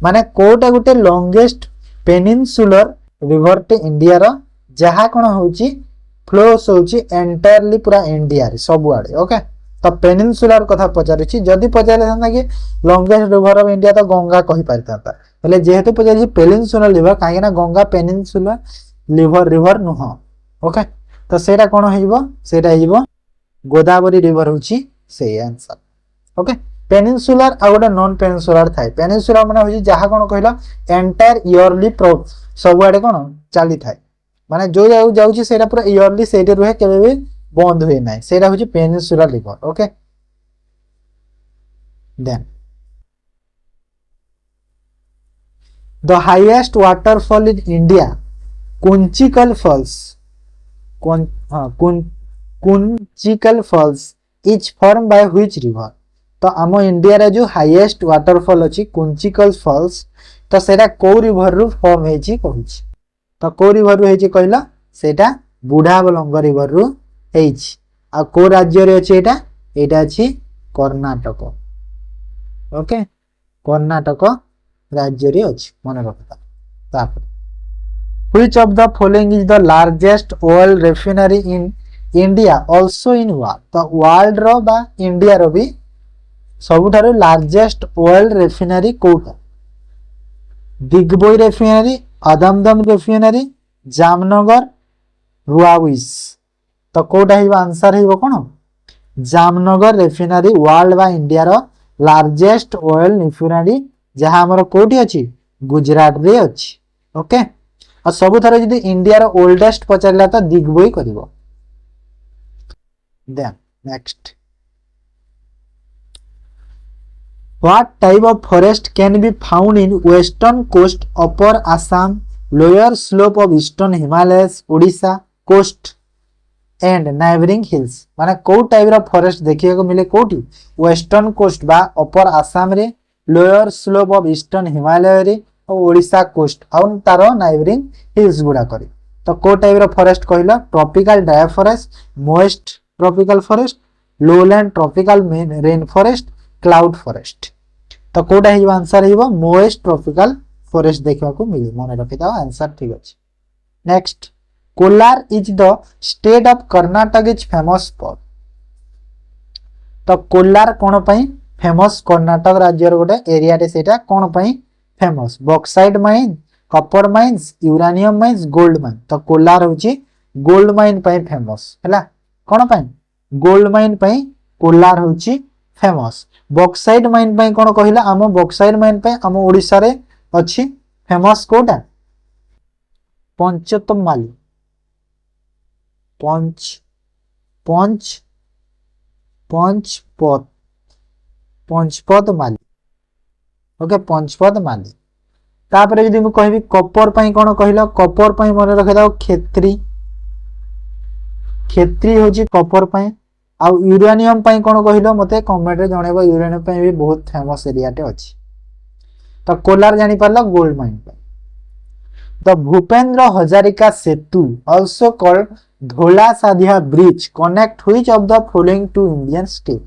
A: माने कोटा गुटे लॉन्गेस्ट पेनिnsulaर रिवर टे इंडिया रो जहा कोन होची फ्लोस होची एंटायरली पूरा इंडिया रे सब आड़े ओके तो पेनिnsulaर कथा पचारिछि जदी पचारे थांता कि लॉन्गेस्ट रिवर ऑफ इंडिया तो गंगा कहि पारतांता हेले जेहेतु पचारिछि पेनिnsulaर रिवर काहे ना गंगा पेनिnsulaर रिवर नुह ओके तो सेटा कोन होइबो सेटा होइबो गोदावरी रिवर होची से आंसर ओके पेनिnsulaर आ गोटे नॉन पेनिnsulaर थाए पेनिnsulaर माने होची जहा कोन कहला एंटायर इयरली सब आड़े कोन चाली थाए माने जो जाउची सेटा पूरा इयरली सेटे रहे केबे भी बंद होय नै सेटा होची peninsular river okay then the highest waterfall in India Kunchikal falls Kunchikal falls is form by which river तो आम इंडिया रे जो हाईएस्ट वाटरफॉल अछि कुंचिकल फॉल्स तो सेटा को रिवर रु फॉर्म हेची कहूची तो को रिवर रु हेची कहला सेटा बुढ़ाबलंग रिवर रु हेची आ को राज्य रे अछि एटा अछि कर्नाटक ओके कर्नाटक राज्य रे अछि मन रखता तापर which of the following is the largest oil refinery in India also in world तो वर्ल्ड रो बा इंडिया रो भी सबुठारो लार्जेस्ट ऑयल रिफाइनरी कोटा दिग्बोई रिफाइनरी अदमदम रिफाइनरी जामनगर रुआविस तो कोटा ही आंसर ही कोन जामनगर रिफाइनरी वर्ल्ड बा इंडिया रो लार्जेस्ट ऑयल रिफाइनरी जहां हमर कोठी अछि गुजरात रे अछि ओके आ सब थारे जदी इंडिया रो ओल्डेस्ट पचारला तो दिग्बोई करिवो then next What type of forest can be found in western coast, upper Assam, lower slope of eastern Himalayas, Odisha coast and neighboring hills? माने को टाइप रो फॉरेस्ट देखिए को मिले कोठी वेस्टर्न कोस्ट बा अपर आसाम रे lower slope of eastern Himalaya रे और ओडिशा कोस्ट और तारो नाइबरिंग हिल्स गुडा करी तो को टाइप रो फॉरेस्ट कहला tropical dry forest moist tropical forest lowland tropical rain forest cloud forest तो कोटा ही आंसर हिबो मोइस्ट ट्रॉपिकल फॉरेस्ट देखा को मिली मन रखि दाओ आंसर ठीक अछि next Kolar is the state of Karnataka is famous for तो कोलार कोन पई फेमस कर्नाटक राज्य रो गोटे एरिया रे सेटा कोन पई famous bauxite mine copper mines uranium mines gold mine तो कोलार होची गोल्ड माइन पई फेमस हला कोन पई गोल्ड माइन पई कोलार होची फेमस बॉक्साइट माइन पई कोन कहिला आम बॉक्साइट माइन पई आम ओडिसा रे अछि फेमस कोटा पंचतमाली पंचपद माली ओके पंचपद माली तापरे जदी मु कहबी कॉपर पई कोन कहिला कॉपर पई मन रखे दाओ क्षेत्री होची कॉपर पई आ यूरेनियम पई कोन कहिलो मते कमेंट रे जणेबो यूरेनियम पई भी बहुत फेमस एरिया टे अछि तो कोलार जानि परला गोल्ड माइन पई the Bhupendra Hazarika Setu also called Dhola Sadiya bridge connect which of the following two Indian state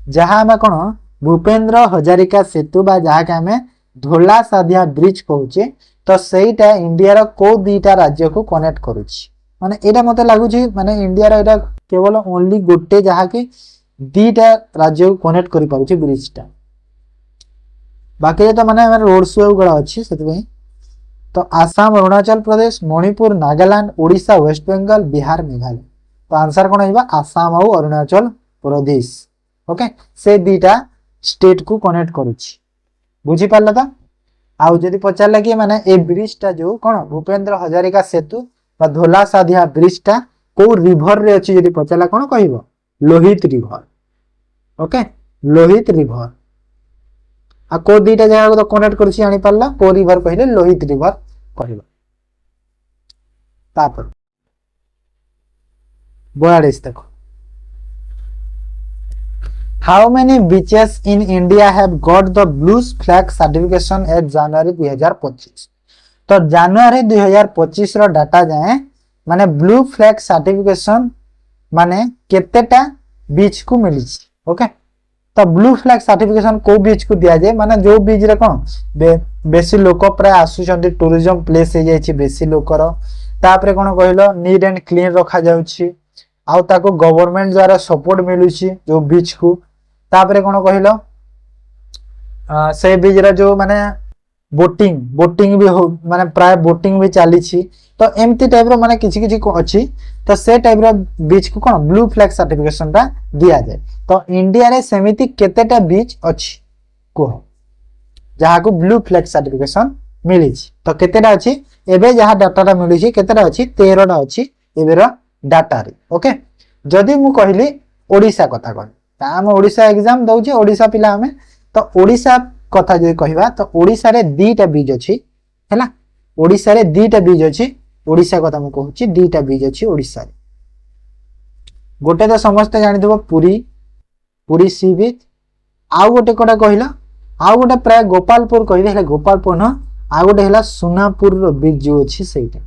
A: जहां में कोन भूपेंद्र हजारिका सेतु बा जहां के हमें धोला साधिया ब्रिज कहूचे तो सेटा इंडिया रो को दीटा राज्य को कनेक्ट करूची माने एटा मते लागुची माने इंडिया रा एटा केवल ओनली गोटे जहा कि दीटा राज्य को कनेक्ट करि पाउची ब्रिज टा बाकी तो माने रोड शो गुड़ा अच्छी से तो आसाम अरुणाचल प्रदेश मणिपुर नागालैंड ओडिशा वेस्ट बेंगल बिहार मेघालय तो आंसर कौन है आसाम और अरुणाचल प्रदेश ओके से दीटा स्टेट को कनेक्ट करुच्ची बुझी पारल तो आउ जदि पचारा कि माने ए ब्रिज टा जो कौन भूपेन्द्र हजारिका सेतु बा धोला साधिया ब्रिज टा को रिवर रे अछि जदि पचारा कौन कहबो Lohit river okay Lohit river आ को दीटा जगह को तो कनेक्ट करछि आनी पारला को रिवर कहले लोहित रिवर कहबो तापर 42 देखो how many beaches in India have got the blue flag certification at January 2025 तो जनवरी 2025 रो डाटा जाए माने ब्लू फ्लैग सर्टिफिकेशन माने केतेटा बीच को मिली ओके तो ब्लू फ्लैग सर्टिफिकेशन को बीच को दिया जाए माने जो बीच रे कोन बेसी लोक प्राय आसुचंती टूरिज्म प्लेस हे जायछि बेसी लोकर तापरे कोन कहलो नीट एंड क्लीन रखा जाउछि आउ ताको गवर्नमेंट द्वारा सपोर्ट मिलुछि जो बीच को तापरे कोन कहलो से बीच रे जो माने बोटिंग भी हो माने प्राय बोटिंग भी चली तो एमती टाइप रो माने किछि किछि अछि तो से टाइप रो बीच को कोन ब्लू फ्लैग सर्टिफिकेशन ता दिया जाए तो इंडिया रे सेमिति केतेटा बीच अछि को जहा को ब्लू फ्लैग सर्टिफिकेशन मिली तो केतेटा अछि एबे जहा डाटा मिली छि केतेटा अछि 13 टा अछि एबे रो डाटा रे ओके जदी मु कहली ओडिसा कथा कह हम ओडिसा एग्जाम दउछे ओडिसा पिला हमें तो ओडिसा कथा जे कहबा तो ओडिसा रे दीटा बीज अछि हैला ओडिसा रे दीटा बीज अछि ओडिसा कथा मु कहूची दीटा बीज अछि ओडिसा रे गोटे तो समस्त जानि देबो पुरी सी बीच आउ गोटे कोडा कहिला आउ गोटे प्राय गोपालपुर कहले हैला गोपालपुर न आउ गोटे हैला सुनापुर रो बीच जो अछि सेटा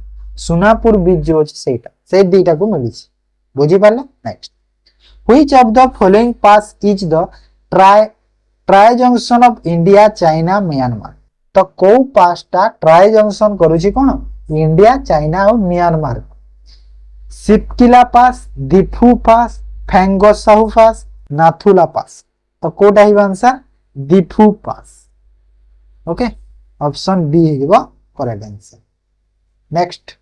A: सुनापुर बीच जो अछि सेटा से दीटा को मिली बुझी पारला next which of the following pass is the tri junction of India China Myanmar तो को पासटा ट्राई जंक्शन करूची कोन इंडिया चाइना और Myanmar Shipki La pass Diphu pass फेंगोसाहू पास नाथुला पास तो कोटा ही answer Diphu pass okay option B है correct answer next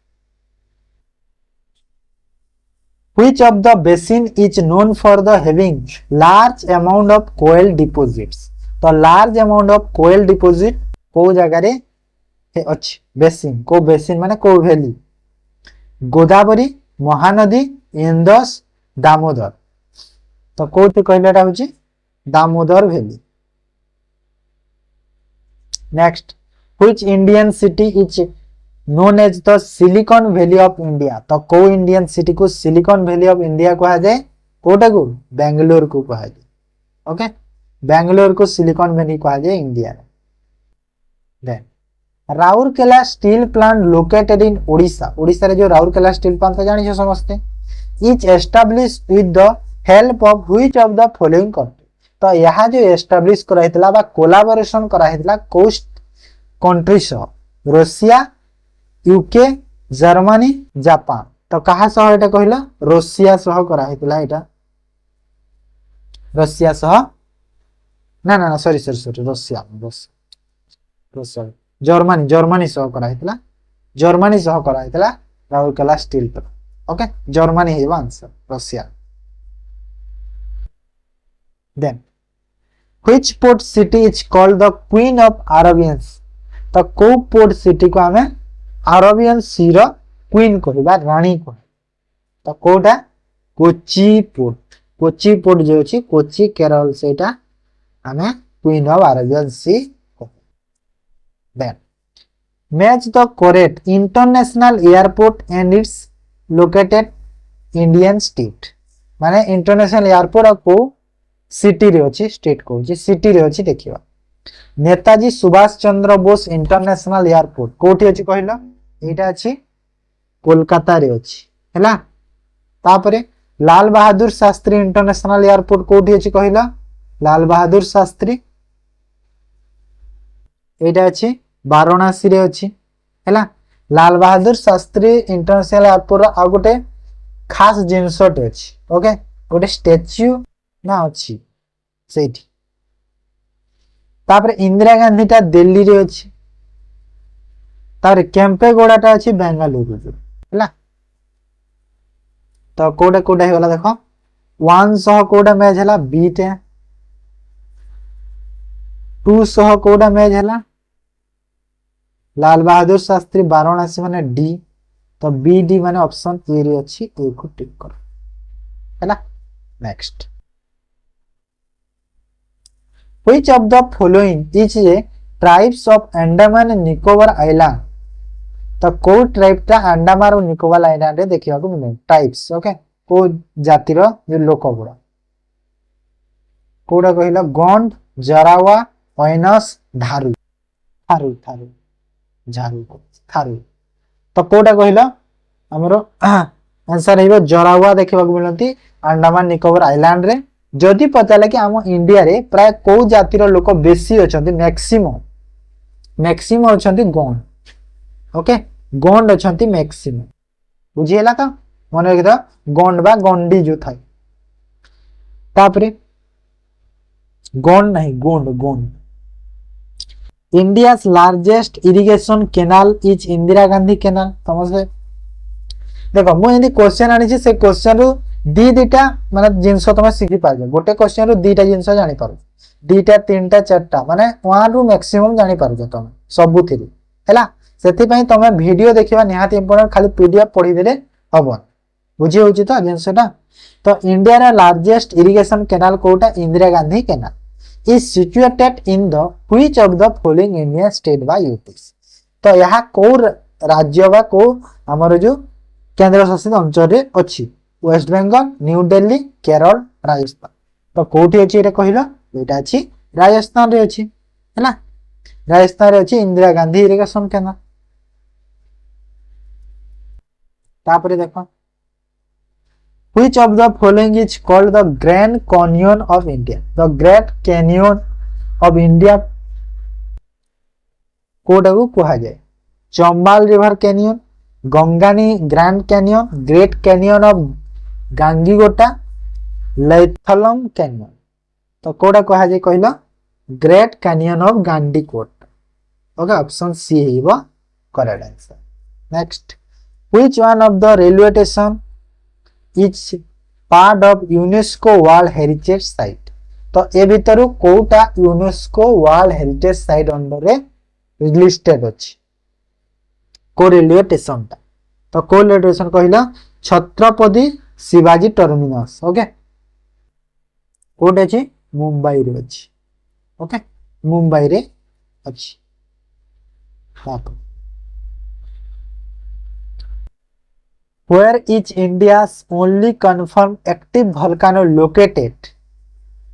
A: Which of the basin is known for the having large amount of coal deposits? तो large amount of coal deposit को जगह रे अछि बेसिन को बेसिन माने को वैली गोदावरी महानदी इंदस दामोदर तो कोथि कहलेटा होछि Damodar valley next which Indian city is known as the Silicon Valley of India तो को इंडियन सिटी को सिलिकॉन वैली ऑफ इंडिया कहा जाए कोटा को बेंगलुरु को कहा जाए ओके बेंगलुरु को सिलिकॉन वैली कहा जाए India then Rourkela steel plant located in Odisha Odisha रे जो राउरकेला स्टील प्लांट तो जानि छ समझते is established with the help of which of the following country तो यहा जो एस्टैब्लिश कराइतला बा कोलैबोरेशन कराइतला कोस्ट कंट्री सह रशिया यूके जर्मनी जापान तो कहा सह एटा कहला रशिया सह करा हेतला एटा रशिया सह ना सॉरी रशिया जर्मनी सह करा हेतला जर्मनी सह करा हेतला Rourkela steel plant okay Germany है answer Russia then which port city is called the queen of Arabians तो को पोर्ट सिटी को हमें अरेबियन सी रो क्वीन कहबा रानी कह तो कोटा कोची पोर्ट जो अछि कोची केरल सेटा हमें queen of Arabian Sea then match the correct international airport and its located Indian state माने इंटरनेशनल एयरपोर्ट को सिटी रे अछि स्टेट को सिटी रे अछि देखिबा नेताजी सुभाष चंद्र बोस इंटरनेशनल एयरपोर्ट कोठी अछि कहला एटा अछि कोलकाता रे अछि हैला तापरे लाल बहादुर शास्त्री इंटरनेशनल एयरपोर्ट कोठी अछि कहला लाल बहादुर शास्त्री एटा अछि वाराणसी रे अछि हैला लाल बहादुर शास्त्री इंटरनेशनल एयरपोर्ट आ गोटे खास जिनसटे अछि ओके गोटे स्टैच्यू ना अछि सेठी तापर इंदिरा गांधी टा दिल्ली रे अछि तापर केम्पेगौड़ा टा अछि बेंगलुरु रे हला तो कोडा कोडा हे वाला देखो 100 कोडा मैच हला बी टे 200 कोडा मैच हला लाल बहादुर शास्त्री वाराणसी माने डी तो बी डी माने ऑप्शन ए रे अछि ए को टिक कर हला next which of the following is a tribes of Andaman and Nicobar island तो को ट्राइब ता अंडमान और निकोबार आइलैंड रे देखिया को मिले ट्राइब्स ओके को जाति रो जो लोक गुडा कोडा कहिला गोंड जरावा ओइनस धारू थारू थारू झारू थारू तो कोडा कहिला हमरो आंसर हेबो जरावा देखिबा को मिलंती अंडमान निकोबार आइलैंड रे जदि पताला कि आम इंडिया रे प्राय को जातिर लोक बेसी अछंती मैक्सिमम मैक्सिमम अछंती गोंड ओके गोंड अछंती मैक्सिमम बुझिएला तो मन रखिदा गोंड बा गोंडी जो थाई तापरे गोंड नहीं Gond Gond India's largest irrigation canal is Indira Gandhi canal समझे देखो मु एंदी क्वेश्चन आनी छी से क्वेश्चन रु दीटा माने जिंस तमे सिखि पाजो गोटे क्वेश्चन रु दीटा जिंस जानि पारो दीटा तीनटा चारटा माने 1 रु मैक्सिमम जानि पारो तमे सबु थिरि हैला सेति पई तमे वीडियो देखिबा निहाती इंपोर्टेंट खाली पीडीएफ पढी देले हबो बुझी होची तो जिंसटा तो इंडिया रा लार्जेस्ट इरिगेशन कैनाल कोटा Indira Gandhi canal is situated in the which of the following Indian state by UPSC तो यहा को राज्य बा को हमर जो केंद्र शासित अंचल रे अछि वेस्ट बंगाल न्यू दिल्ली केरल राजस्थान तो कोठी अछि एटा कहिला एटा अछि राजस्थान रे अछि हैला राजस्थान रे अछि इंदिरा गांधी इरिगेशन कैनाल तापरे देखो Which of the following is called the Grand Canyon of India? The Great Canyon of India Kota को कहा जाए चंबाल रिवर कैनियन गंगानी grand canyon great canyon of गांगीगोटा लैथलम कैनियन तो कोटा कहा जाए कहला great canyon of Gandikot okay option C हेबो correct answer next which one of the railway station is part of UNESCO world heritage site तो ए भितरु कोटा UNESCO world heritage site under रे लिस्टेड अछि को रेलवे स्टेशन ता तो को रेलवे स्टेशन कहिला छत्रपति शिवाजी टर्मिनस ओके कोटे अछि मुंबई रे अछि ओके मुंबई रे अछि ताको Where is India's only confirmed active volcano located,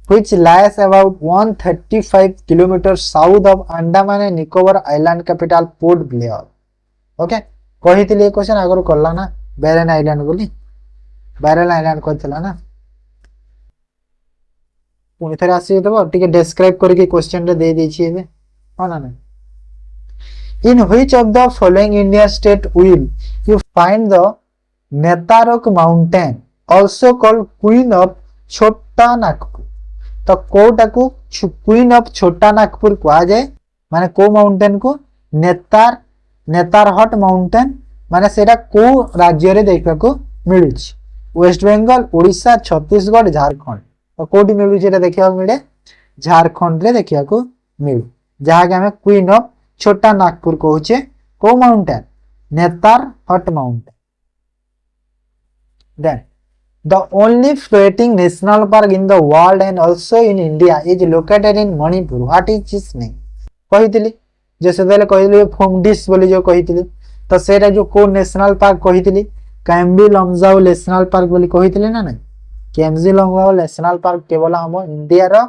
A: which lies about 135 kilometers south of Andaman and Nicobar Island capital Port Blair? Okay, कहितले A question आगरो करला ना बैरन आइलैंड बोली बैरन आइलैंड कहतला ना पुनी थरे आसी देबो टिके डिस्क्राइब करके क्वेश्चन रे दे दै छी एबे हां ना In which of the following Indian state will you find the नेतारक mountain also called queen of Chota Nagpur तो कोटा को क्वीन ऑफ छोटा नागपुर कहा जाए माने को माउंटेन को नेतारहट माउंटेन माने सेटा को राज्य रे देखा को मिलु वेस्ट बंगाल ओडिशा छत्तीसगढ़ झारखंड तो कोडी मिलु जेटा देखिया मिले झारखंड रे देखिया को मिलु जहा के हमें क्वीन ऑफ छोटा नागपुर कहूचे को mountain Netarhat mountain Then, the only floating national park in the world and also in India is located in Manipur. What is its name? कहितली जैसे देले कहितली फोमडिस बोली जो कहितली तो सेटा जो को नेशनल पार्क कहितली कैम्बी लमजाओ नेशनल पार्क बोली कहितली ना नहीं कैम्बी लमजाओ नेशनल पार्क केवल हम इंडिया रो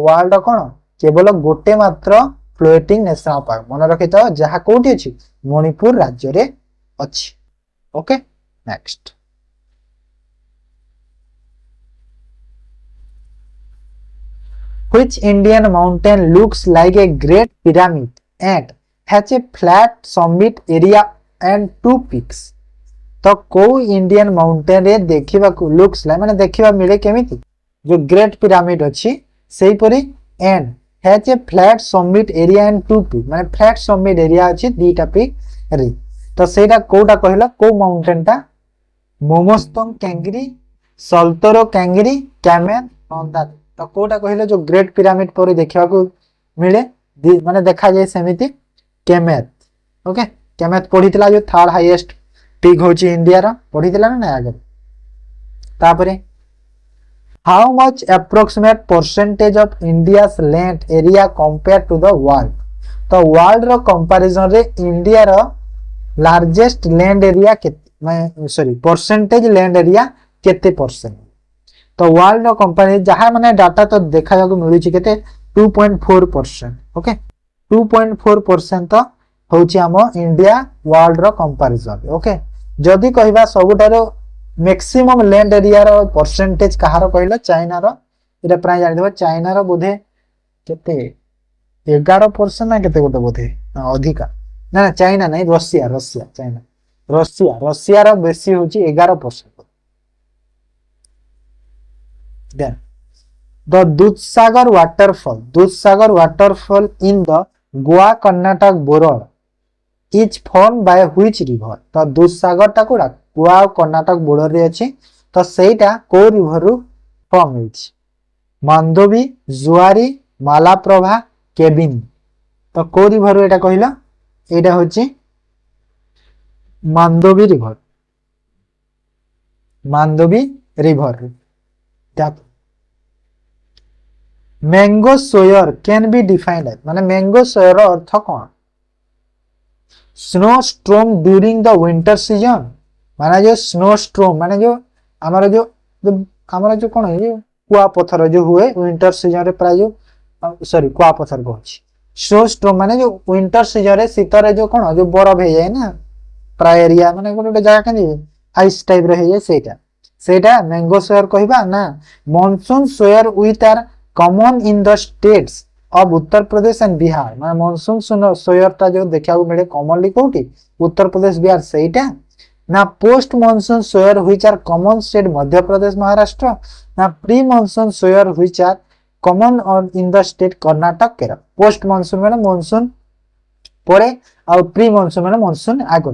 A: वर्ल्ड कोन केवल गोटे मात्र फ्लोटिंग नेशनल पार्क मन रखितो जहा कोठी अछि मणिपुर राज्य रे अछि okay next Which Indian mountain looks like a great pyramid and has a flat summit area and 2 peaks तो को इंडियन माउंटेन रे देखिबा को लुक्स लाइक माने देखिबा मिले केमिति जो ग्रेट पिरामिड अछि सेही परी and has a flat summit area and 2 peak माने फ्लैट समिट एरिया अछि दीटा पीक रे तो सेटा कोटा कहला को माउंटेन टा मोमोस्तंग कैंगरी सल्तोरो कैंगरी कैमेन नंदा तो कोटा कहले जो ग्रेट पिरामिड पर देखिबा को मिले माने देखा जाय सेमिति केमेत ओके केमेत पढितला जो थर्ड हाईएस्ट पीक होची इंडिया रा पढितला ना आगे तापरे how much approximate percentage of India's land area compare to the world तो वर्ल्ड रो कंपैरिजन रे इंडिया रो लार्जेस्ट लैंड एरिया के सॉरी परसेंटेज लैंड एरिया केते परसेंट तो वर्ल्ड रो कंपनी जहां माने डाटा तो देखा जाको मिलुची केते 2.4% ओके 2.4% तो होची हमो इंडिया वर्ल्ड रो कंपैरिजन ओके जदी कहबा सबुटारो मैक्सिमम लैंड एरिया रो परसेंटेज कहारो कहला चाइना रो एटा प्राय जानि देबो चाइना रो बोधे केते 11% ना केते गोटे बोधे अधिका ना चाइना नहीं Russia Russia China Russia Russia रो बेसी होची 11% then the Dudhsagar waterfall in the Goa Karnataka border is formed by which river तो दूधसागर टा कोडा गोवा और कर्नाटक बॉर्डर रे अछि तो सेटा को रिवर रु फॉर्म होछि मांडोवी जुआरी मालाप्रभा केबिन तो को रिवर एटा कहिला एटा होछि Mandovi river that mango shower can be defined माने मैंगो सोयर अर्थ कौन snow storm during the winter season माने जो स्नो स्ट्रोम माने जो हमारा जो हमारा जो कौन है जो कुआ पत्थर जो हुए विंटर सीजन रे प्राय जो सॉरी कुआ पत्थर को स्नो स्ट्रोम माने जो विंटर सीजन रे शीत रे जो कौन जो बरफ हे जाए ना प्राय एरिया माने गोटे जगह के आइस टाइप रे हे जाए सेटा मैंगो सोयर कहबा ना monsoon shower with are common in the states of Uttar Pradesh and Bihar माने मॉनसून सोयर ता जो देखा मिले कॉमनली कोठी उत्तर प्रदेश बिहार सेटा ना post monsoon shower which are common state Madhya Pradesh Maharashtra ना pre monsoon shower which are common on in the state Karnataka Kerala post monsoon माने मॉनसून परे और प्री मॉनसून माने मॉनसून आगो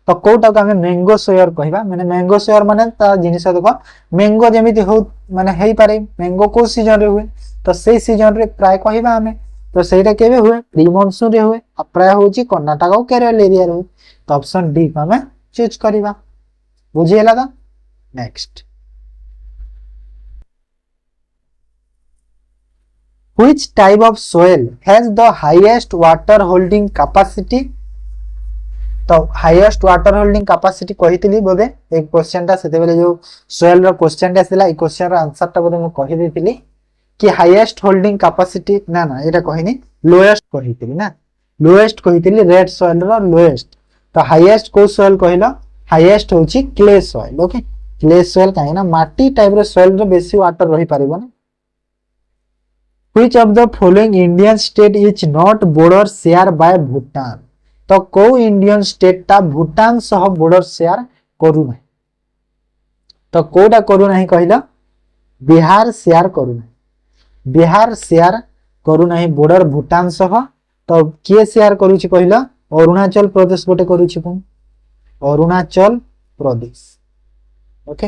A: तो कोटा को हमें मैंगो सोयर कहबा माने मैंगो सोयर माने ता जिनिस देखो मैंगो जेमिति हो माने हेई पारे मैंगो को सीजन रे हुए तो से सीजन रे प्राय कहबा हमें तो सेटा केबे हुए प्री मॉनसून रे हुए आ प्राय होची कर्नाटक और केरल एरिया रे तो ऑप्शन डी को हमें चूज करबा बुझियला तो next Which type of soil has the highest water holding capacity तो हाईएस्ट वाटर होल्डिंग कैपेसिटी कहितली बोले एक क्वेश्चन ता सेते बेले जो सोइल रो क्वेश्चन ता आसिला ए क्वेश्चन रो आंसर ता बोले म कहि देतिली कि हाईएस्ट होल्डिंग कैपेसिटी ना ना एटा कहिनी लोएस्ट कहितली ना लोएस्ट कहितली रेड सोइल रो लोएस्ट तो हाईएस्ट को सोइल कहिला हाईएस्ट होची clay soil okay clay soil काहे ना माटी टाइप रो सोइल रो बेसी वाटर रही पारिबो ना which of the following Indian state is not border share by Bhutan तो को इंडियन स्टेट ता भूटान सह बॉर्डर शेयर करू नै तो कोडा करू नै कहिला बिहार शेयर करू नै बॉर्डर भूटान सह तो के शेयर करू छी कहिला अरुणाचल प्रदेश गोटे करू छी पुन अरुणाचल प्रदेश ओके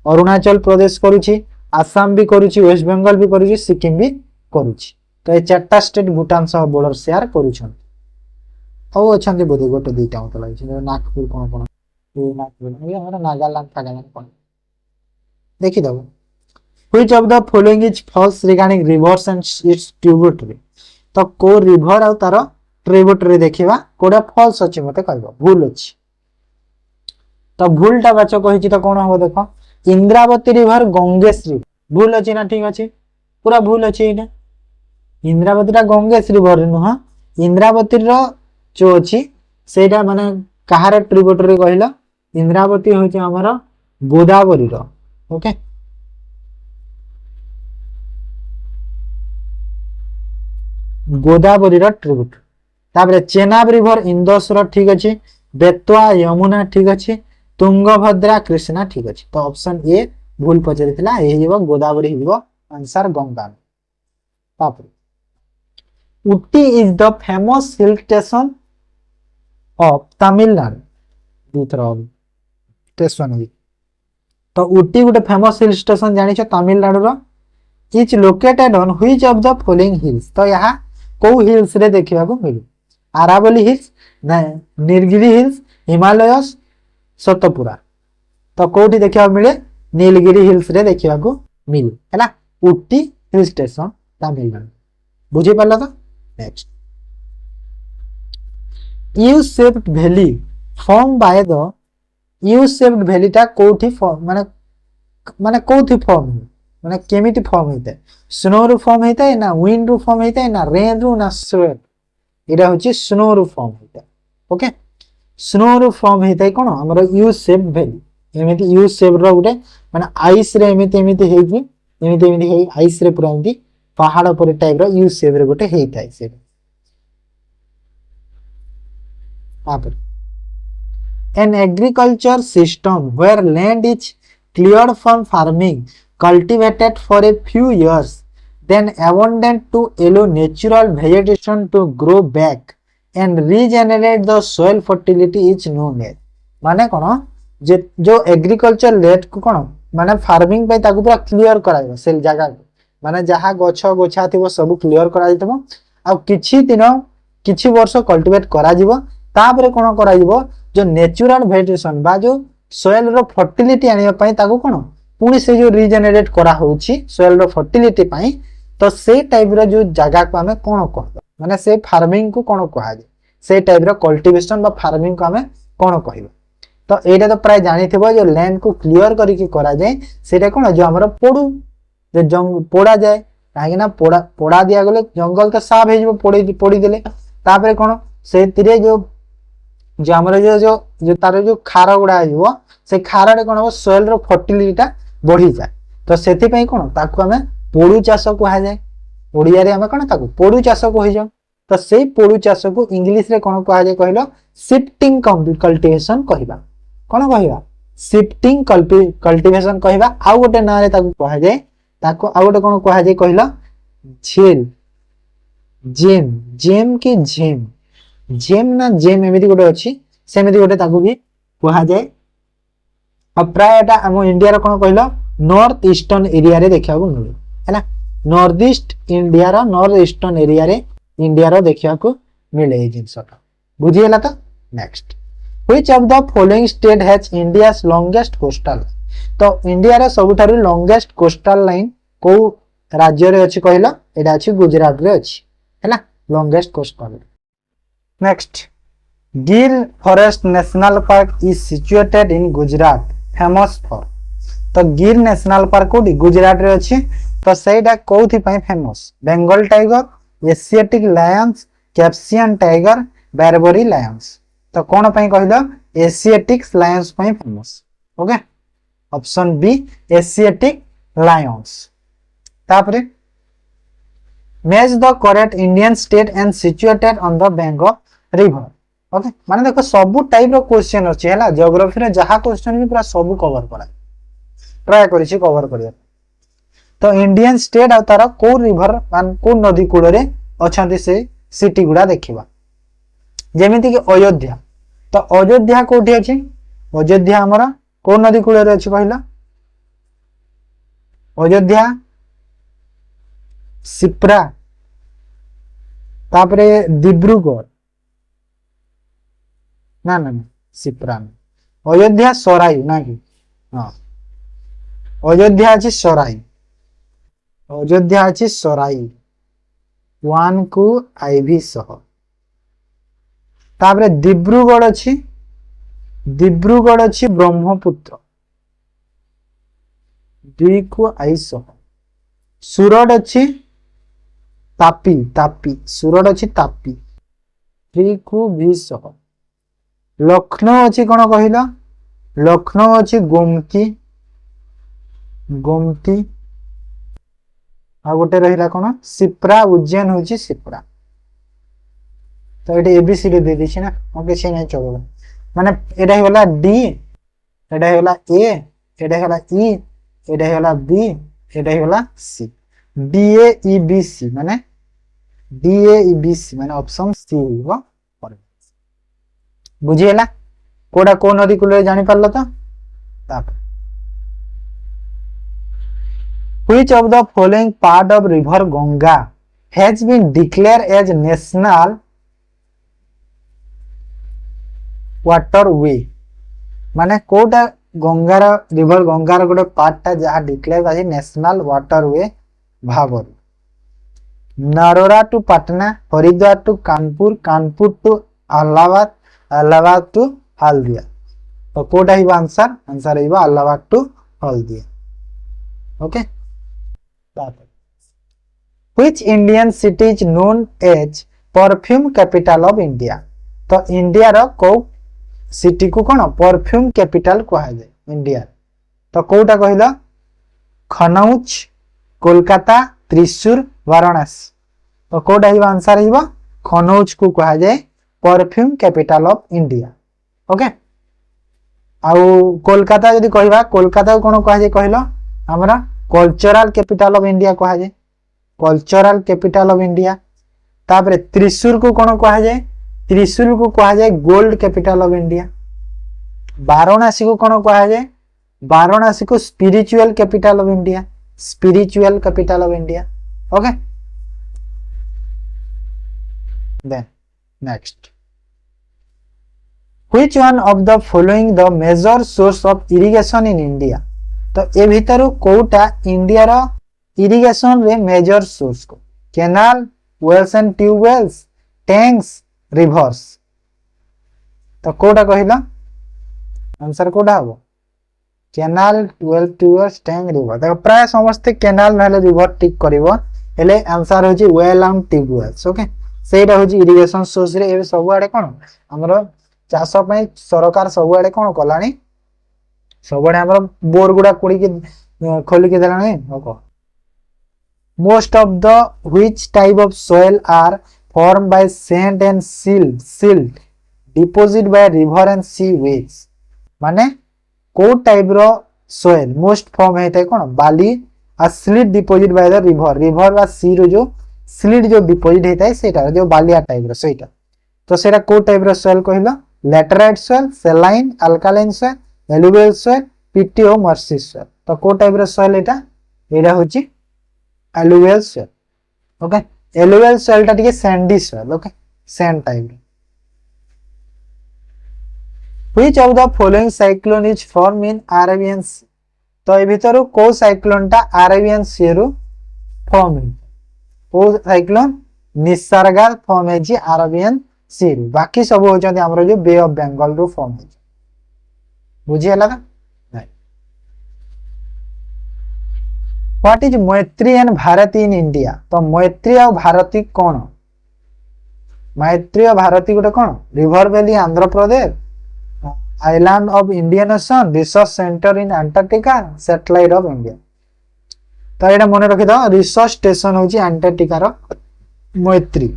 A: अरुणाचल प्रदेश करू छी आसाम भी करू छी वेस्ट बंगाल भी करू छी सिक्किम भी करू छी तो ए चारटा स्टेट भूटान सह बॉर्डर शेयर करू छी ओ अछंती बोधे गोटे दुईटा मत लागिछ नागपुर कोन कोन ए नागपुर ये हमरा नागालैंड नागालैंड कोन देखि दबो which of the following is false regarding rivers and its tributary तो को रिवर आ तार ट्रिब्यूटरी देखिबा कोडा फॉल्स अछि मते कहबो भूल अछि तो भूलटा बाच कहिछि तो कोन हो देखो इंद्रावती रिवर गंगेश रिवर भूल अछि ना ठीक अछि पूरा भूल अछि एटा इंद्रावती रा गंगेश रिवर नुहा इंद्रावती रो जो अछि सेटा माने कहार ट्रिब्यूटरी कहिला इंद्रावती होछि हमर गोदावरी रो ओके गोदावरी रो ट्रिब्यूटरी ताबरे चेनाब रिवर इंदस रो ठीक अछि बेतवा यमुना ठीक अच्छे तुंगभद्रा कृष्णा ठीक अच्छे तो ऑप्शन ए भूल पचारि थिला ए हिबो गोदावरी हिबो आंसर गंगा तापर उटी is the famous hill station of Tamil Nadu दूसरा स्टेशन भी तो उटी गोटे फेमस हिल स्टेशन जानी तमिलनाडु रो is located on which of the following hills तो यहाँ को हिल्स रे देखा मिले आरावली हिल्स नीलगिरी हिल्स हिमालयस सतपुरा तो कोठी देखा मिले नीलगिरी हिल्स रे देखा मिले है उटी हिल स्टेशन तमिलनाडु बुझी पार तो next U shaped valley form by the U shaped valley टा कोठी माने माने कोठी फॉर्म माने केमिति फॉर्म होता है स्नो रु फॉर्म होता है ना विंड रु फॉर्म होता है ना रेन रु ना स्वेट इरा होची स्नो रु फॉर्म होता है ओके स्नो रु फॉर्म होता है कोन हमर यू शेप वैली एमिति यू शेप रो गुटे माने आइस रे एमिति एमिति हेकी एमिति एमिति हे आइस रे पूरा एमिति पहाड़ पर टाइप रो यू शेप रे गुटे हेता है से आपर an agriculture system where land is cleared from farming cultivated for a few years then abandoned to allow natural vegetation to grow back and regenerate the soil fertility is known as माने कोन जे जो एग्रीकल्चर लैंड को कोन माने फार्मिंग पे ताकू पूरा क्लियर कराइबो सेल जगह माने जहा गछ गोछा थिबो सब क्लियर करा जितबो आ किछि दिन किछि वर्ष कल्टीवेट करा जिवो तापरे कोन करा जिवो जो नेचुरल वेजिटेशन बा जो सोइल रो फर्टिलिटी आनिया पई ताकू कोन पुनी से जो रीजनरेट करा होउची सोइल रो फर्टिलिटी पई तो से टाइप रो जो जगह को हमें कोन कहबो माने से फार्मिंग को कोन कहा जे से टाइप रो कल्टीवेशन बा फार्मिंग को हमें कोन कहबो तो एटा तो प्राय जानि थिबो जो लैंड को क्लियर करी के करा जाय सेटा कोन जो हमर पोडू जो जंग पोड़ा जाय काहे ना पोड़ा दिया गले जंगल तो साफ हे जबो पोड़ी देले तापरे कोन से तिरे जो हमर जो तार जो खार गुडा आइबो से खार रे कोन हो सोइल रो फर्टिलिटी ता बढ़ी जाय तो सेति पई कोन ताकू हमें पोडू चाष कहा जाय ओडिया रे हमें कोन ताकू पोडू चाष कहि जाऊ तो सेई पोडू चाष को इंग्लिश रे कोन कहा जाय कहलो शिफ्टिंग कल्टीवेशन कहिबा कोन कहिबा शिफ्टिंग कल्टीवेशन कहिबा आ गोटे ना रे ताकू कहा जाय ताकू आ गोटे कोन कहा जाय कहलो झेल जेम जेम के जेम जेम ना जेम एमिति गोटे अछि सेमिति गोटे ताकू भी कहा जाय अब प्राय एटा हम इंडिया रो कोन कहलो नॉर्थ ईस्टर्न एरिया रे देखा को मिले हैना नॉर्थ ईस्ट इंडिया रो नॉर्थ ईस्टर्न एरिया रे इंडिया रो देखा को मिले ए जिंसटा बुझियला तो next which of the following state has India's longest coastal तो इंडिया रो सबठारु लॉन्गेस्ट कोस्टल लाइन को राज्य रे अछि कहलो एटा अछि गुजरात रे अछि हैना लॉन्गेस्ट कोस्टल नेक्स्ट गिर forest national park is situated in Gujarat famous for तो गिर नेशनल पार्क कोडी गुजरात रे अछि तो सेटा कोथि पई famous Bengal tiger Asiatic lions Caspian tiger Barbary lions तो कोन पई कहलो एशियाटिक लायंस पई famous okay option B Asiatic lions तापरे match the correct Indian state and situated on the bank of river okay माने देखो सब टाइप रो क्वेश्चन अछि हैला ज्योग्राफी रे जहा क्वेश्चन भी पूरा सब कवर करा ट्राई करि छी कवर करिया तो इंडियन स्टेट आ तारा को रिवर मान को नदी कूल रे अछंती से सिटी गुडा देखिबा जेमिति कि अयोध्या तो अयोध्या कोठी अछि अयोध्या हमरा को नदी कूल रे अछि कहला अयोध्या सिप्रा तापरे डिब्रूगढ़ ना ना सिप्रा अयोध्या सराई ना कि हां अयोध्या अछि सराई अयोध्या अछि सराई वन को आईवी सह तापरे डिब्रूगढ़ अछि ब्रह्मपुत्र दुई को आई सह सुरट अछि तापी तापी सुरट अछि तापी 3 को 20 सह लखनऊ अछि कोन कहिला लखनऊ अछि गोमती गोमती आ गोटे रहिला कोन सिप्रा उज्जैन होछि सिप्रा तो एटे एबीसीडी दे दिछि ना ओके छै नै चलो माने एटा ही वाला डी, एटा ही वाला ए, एटा ही वाला ई, एटा ही वाला बी, एटा ही वाला सी। D A E B C माने D A E B C माने ऑप्शन सी हो। बुझिएला कोडा को नदी कूल जानी पारलो तो तापर which of the following part of river Ganga has been declare as national waterway माने कोडा गंगार रिवर गंगार गोटे पार्टा जहाँ डिक्लेयर अछि नेशनल वाटरवे भाबर। Narora to Patna, Haridwar to Kanpur, Kanpur to Allahabad, Allahabad to Haldia. तो कोटा ही आंसर आंसर है Allahabad to Haldia. Okay which Indian city is known as perfume capital of India. तो इंडिया रो को सिटी को कोन परफ्यूम कैपिटल कहा जाय इंडिया। तो कोटा कहिलो खनौज, कोलकाता, त्रिशूर, वाराणसी। तो कोटा ही आंसर हिबो खनौज को कहा जाय perfume capital of India. Okay आउ कोलकाता जदी कहिबा कोलकाता को कोन कहा जाय कहिलो हमरा कल्चरल कैपिटल ऑफ इंडिया कहा जाय कल्चरल कैपिटल ऑफ इंडिया। तापरे त्रिशूर को कोन कहा जाय त्रिशूर को कहा जाय gold capital of India. Varanasi को कोन कहा जाय वाराणसी को spiritual capital of India spiritual capital of India. Okay then next which one of the following the major source of irrigation in India. तो ए भीतर कोटा इंडिया रो इरिगेशन रे मेजर सोर्स को canal, wells and tubewells, tanks, rivers. तो कोटा कहिला आंसर कोटा हो canal, well, tubewells, tank, river. देखो प्राय समस्त कैनाल नहले रिवर टिक करिवो हेले आंसर होची वेल एंड ट्यूबवेल्स। ओके सेटा होची इरिगेशन सोर्स रे ए सब आडे कोन हमरो चाष पई सरकार सब आडे कोन कलानी सब आडे हमरो बोर गुडा कुडी के खोली के देलानी ओको। Most of the which type of soil are formed by sand and silt deposit by river and sea waves। माने को टाइप रो soil मोस्ट फॉर्म हेते कोन बाली आ slit deposit by the river river बा सी रो जो स्लिट जो डिपॉजिट हेता है सेटा जो बालिया टाइप रो सेटा। तो सेटा को टाइप रो soil कहिलो laterite soil, saline, alkaline soil, alluvial soil, peaty और मर्सी soil। तो को टाइप रो soil एटा होची एलुवियल soil। ओके एलुवियल soil टा टिके सैंडी soil। ओके sand type. Which of the following cyclone is form in Arabian sea. तो ए भीतर को साइक्लोन टा अरेबियन सी रु फॉर्म इन को साइक्लोन निसर्गा फॉर्म है जी अरेबियन सी रु बाकी सब हो जंती हमरो जो बे ऑफ बंगाल रु फॉर्म है। बुझिए लगा नहीं व्हाट इज मैत्री एंड भारती इन इंडिया। तो मैत्री और भारती कौन मैत्री और भारती गोटे कौन river valley Andhra Pradesh, island of Indian ocean, research centre in Antarctica, satellite of India. तो एटा मन रखि दो रिसर्च स्टेशन होची अंटार्कटिका रो मैत्री।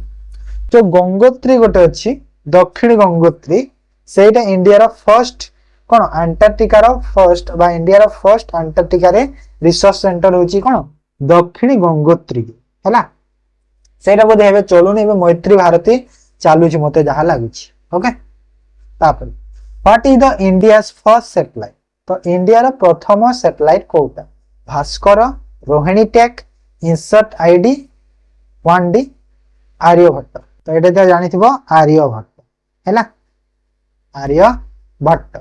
A: जो गंगोत्री गोटे अछि दक्षिण गंगोत्री सेटा इंडिया रो फर्स्ट कोन अंटार्कटिका रो फर्स्ट बा इंडिया रो फर्स्ट अंटार्कटिका रे रिसर्च सेंटर होची कोन दक्षिण गंगोत्री हैला सेटा बोधे हेबे चलुनी हेबे मैत्री भारती चालू छी मते जहा लागुची। ओके तापर what is the India's first satellite. तो इंडिया रो प्रथम सैटेलाइट कोटा Bhaskara, Rohini tech, INSAT ID, 1D, Aryabhata. तो एटा जा जानिथिबो आर्यभट्ट हैला Aryabhata.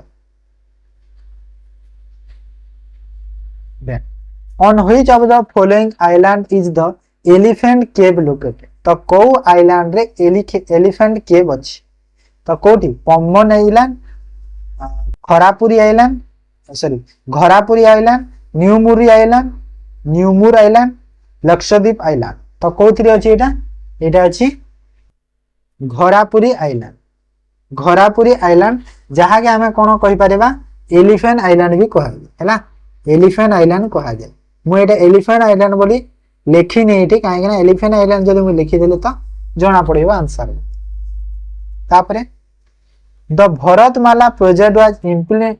A: On which of the following island is the elephant cave located। तो को आइलैंड रे एलिफेंट केव अछि। तो कोठी Pamban island, Kharapuri island sorry Gharapuri island, New Moore island, New Moore island, Lakshadweep island. तो कोथि अछि एटा अछि घरापुरी आइलैंड। घरापुरी आइलैंड जहा के हमें कोन कहि परबा एलिफेंट आइलैंड भी कहै हैला एलिफेंट आइलैंड कहा जाय। मु एटा एलिफेंट आइलैंड बोली लेखि नै एठी काहे ना एलिफेंट आइलैंड जदि मु लिखि देले तो जणा पड़िबो आंसर। तापरे the Bharatmala project was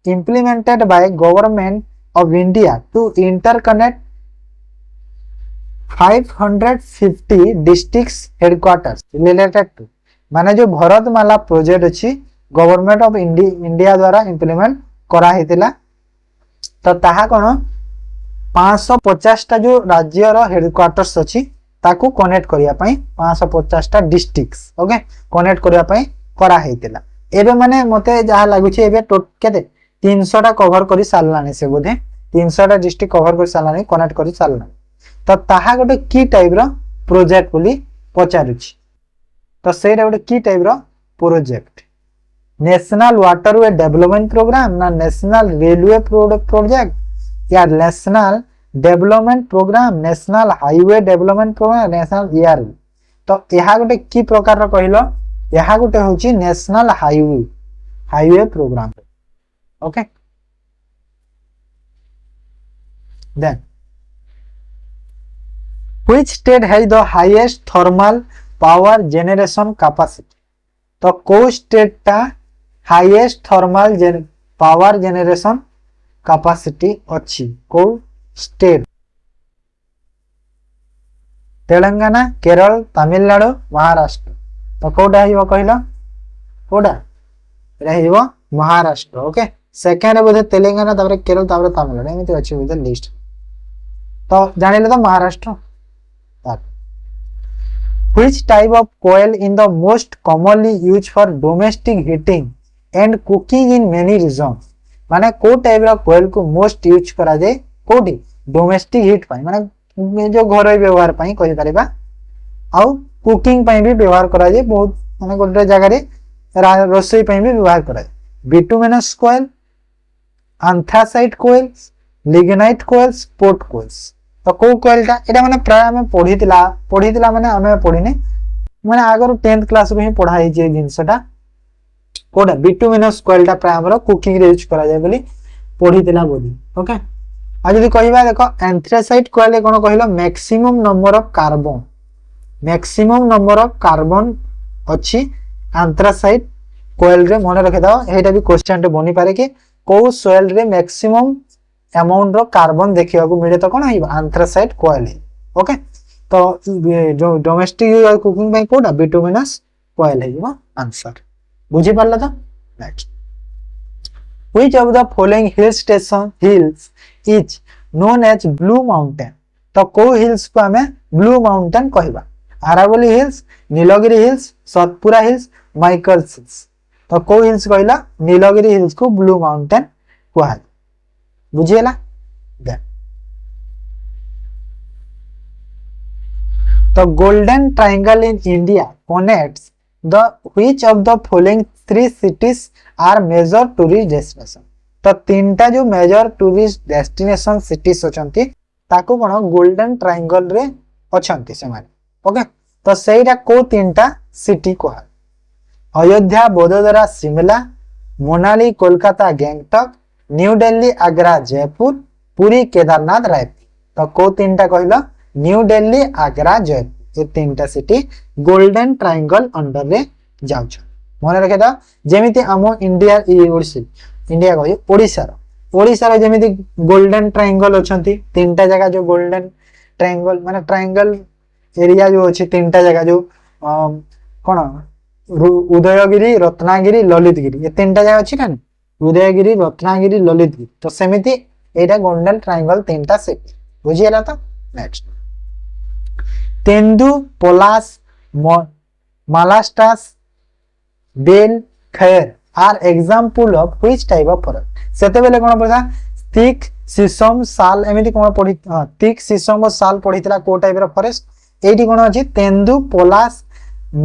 A: implemented by government of India to interconnect 550 districts headquarters related to माने जो भरतमाला प्रोजेक्ट अच्छी गवर्नमेंट ऑफ इंडिया द्वारा इंप्लीमेंट करा हेतिला तो ताहा कोन 550 टा जो राज्य रो हेडक्वार्टर्स अच्छी ताकू कनेक्ट करिया पई 550 टा डिस्ट्रिक्ट्स ओके कनेक्ट करिया पई करा हेतिला एबे माने मते जहा लागु छी एबे केते 300 टा कवर करी सारलानी से बोधे 300 टा डिस्ट्रिक्ट कवर करी सारलानी कनेक्ट करी सारलानी तो ताहा गोटे की टाइप रो प्रोजेक्ट बोली पचारुछि तो सेटा गोटे की टाइप रो project national waterway development program ना नेशनल रेलवे प्रोजेक्ट या national development program national highway development program national air तो यहा गोटे की प्रकार रो कहिलो यहा गोटे होची national highway programme okay then which state has the highest thermal power generation capacity तो को स्टेट टा highest thermal power generation capacity अच्छी को स्टेट तेलंगाना केरल तमिलनाडु महाराष्ट्र तो कोडा हिबो कहिलो कोडा रहिबो महाराष्ट्र ओके सेकंड बोधे तेलंगाना तापर केरल तापर तमिलनाडु एमिति अछि विद लिस्ट तो जानिले तो Maharashtra Which type of coal in the most commonly used for domestic heating and cooking in many regions माने को टाइप रा कोयल को मोस्ट यूज करा जाए कोठी डोमेस्टिक हीट पाई माने जो घर व्यवहार पाई कहि परिबा आउ कुकिंग पाई भी व्यवहार करा जाए बहुत माने गोटे जगह रे रोसई पाई भी व्यवहार करा जाए bituminous coal anthracite coals lignite coals sport coals तो को कोयलटा एटा माने प्राय हमें पढितिला माने हमें पढिने माने आगर 10th क्लास में ही पढाई जे जिंसटा कोडा बिटुमिनस कोयलटा प्राय हमरो कुकिंग रे यूज करा जाय बोली पढितिला बोली ओके आ जदी कहिबा देखो एंथ्रासाइट कोयल कोन कहिलो मैक्सिमम नंबर ऑफ कार्बन अछि एंथ्रासाइट कोयल रे मन रखे दाओ एटा भी क्वेश्चन रे बनी पारे कि को सोयल रे मैक्सिमम अमाउंट रो कार्बन देखिया को मिले तो कोन आइबा एंथ्रासाइट कोयल ओके तो जो डोमेस्टिक यूज कुकिंग में कोडा बिटुमिनस कोयल है आंसर बुझी पारला तो next which of the following hills is known as blue mountain तो को हिल्स को हमें ब्लू माउंटेन कहबा Aravalli hills Nilgiri hills Satpura hills Maikals hills तो को हिल्स कहला नीलगिरी हिल्स को ब्लू माउंटेन कहला बुझिएला तो golden triangle in India connects the which of the following 3 cities are major tourist destination तो तीनटा जो मेजर टूरिस्ट डेस्टिनेशन सिटीज अछंती ताको कोन गोल्डन ट्रायंगल रे अछंती से माने ओके तो सेइरा को तीनटा सिटी कोहा अयोध्या वडोदरा शिमला मनाली कोलकाता गैंगटॉक न्यू दिल्ली आगरा जयपुर पुरी केदारनाथ रायपुर तो को तीनटा कहला न्यू दिल्ली आगरा जयपुर ये तीनटा सिटी गोल्डन ट्रायंगल अंडर रे जाउ छ मन रखे दा जेमिति हम इंडिया इंडिया कहि ओडिसा रो जेमिति गोल्डन ट्रायंगल अछंती तीनटा जगह जो गोल्डन ट्रायंगल माने ट्रायंगल एरिया जो अछि तीनटा जगह जो कोन उदयगिरी रत्नागिरी ललितगिरी ये तीनटा जगह अछि ना उदयगिरी रत्नागिरी ललितगिरी तो सेमिति एटा गोल्डन ट्रायंगल तीनटा सिटी बुझियला तो नेक्स्ट तेंदु पलास मालास्टास bael khair are example of which type of forest सेते बेले कोन पडा थिक सीसम साल एमिति कोन पढी थिक सीसम और साल पढीतला को टाइप रो फॉरेस्ट एटी कोन अछि तेंदु पलास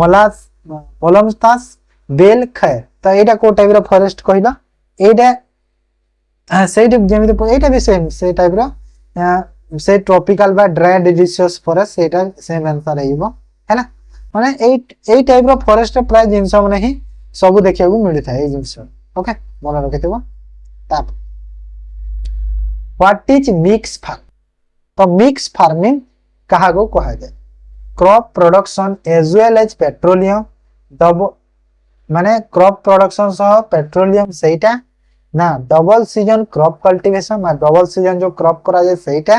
A: मलास पलमस्टास बेल खैर तो एटा को टाइप रो फॉरेस्ट कहिला एटा सेट जेमिति एटा भी सेम से टाइप रो से ट्रॉपिकल बा ड्राई डिसिडस फॉरेस्ट एटा सेम आंसर आइबो हैला माने ए टाइप रो फॉरेस्ट प्राय जिंस माने ही सब देखिया को मिलि थाए जिंस ओके मन रखितबो ताप व्हाट इज मिक्स फार्म तो मिक्स फार्मिंग कहा को कहा जाय crop production as well as petroleum माने क्रॉप प्रोडक्शन सह पेट्रोलियम सेटा ना डबल सीजन क्रॉप कल्टीवेशन ना डबल सीजन जो क्रॉप करा जाए सेटा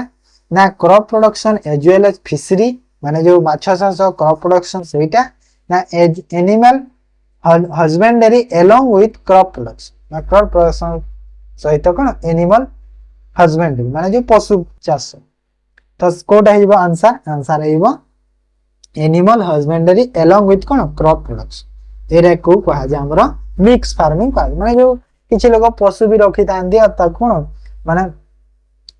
A: ना crop production as well as fishery माने जो माछ चाष क्रॉप प्रोडक्शन सेटा ना as animal husbandry along with crop production ना क्रॉप प्रोडक्शन सहित कोन एनिमल हस्बेंडरी माने जो पशु चाष तो कोटा हिबो आंसर हिबो एनिमल हस्बेंडरी अलोंग विथ कोन क्रॉप प्रोडक्शन एरा को कहा जे हमरा मिक्स फार्मिंग कहा माने जो किछि लोग पशु भी रखि तांदी आ ता कोन माने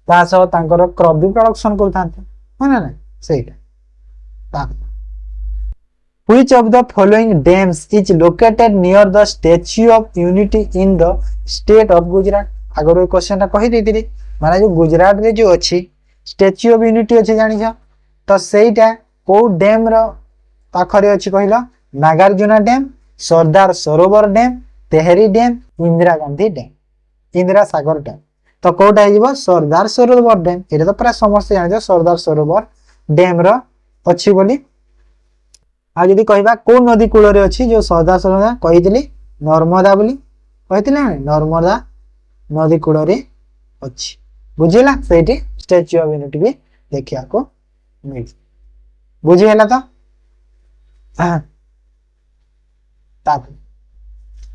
A: ता सह तांकर क्रॉप भी प्रोडक्शन कर तांती माने ना सेटा ता Which of the following dams is located near the Statue of Unity in the state of Gujarat? अगर ये क्वेश्चन टा कहि देतिरी माने जो गुजरात रे जो अछि स्टैच्यू ऑफ यूनिटी अछि जानि छ तो सेटा को डैम रो पाखरे अछि कहिला Nagarjuna dam Sardar Sarovar dam Tehri dam Indira Gandhi dam Indira Sagar dam तो कोटा हिबो सरदार सरोवर डैम एटा तो प्राय समस्त जानि छ सरदार सरोवर डैम रो अछि बोली आ जदि कहबा को नदी कूल रे अछि जो सरदार सरोवर कहितली नर्मदा बोली कहितले नर्मदा नदी कूल रे अछि बुझिला सेठी स्टैच्यू ऑफ यूनिटी भी देखिया को मिल बुझी हैला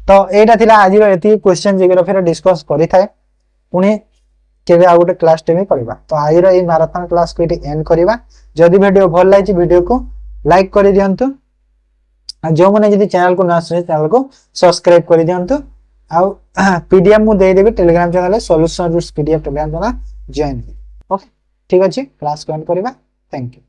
A: तो एटा थिला आज रो एती क्वेश्चन जियोग्राफी रो डिस्कस करि थाए पुनी केबे आ गोटे क्लास टे में करबा तो आज रो ए मैराथन क्लास को एटी एंड करबा जदि वीडियो भल लागिछि वीडियो को लाइक कर दियंतु आ जो माने जदि चैनल को ना सब्सक्राइब चैनल को सब्सक्राइब कर दियंतु आ पीडीएफ मु दे देबे Telegram channel Solution Roots PDF Telegram channel join okay ठीक अछि क्लास को एंड करबा थैंक यू।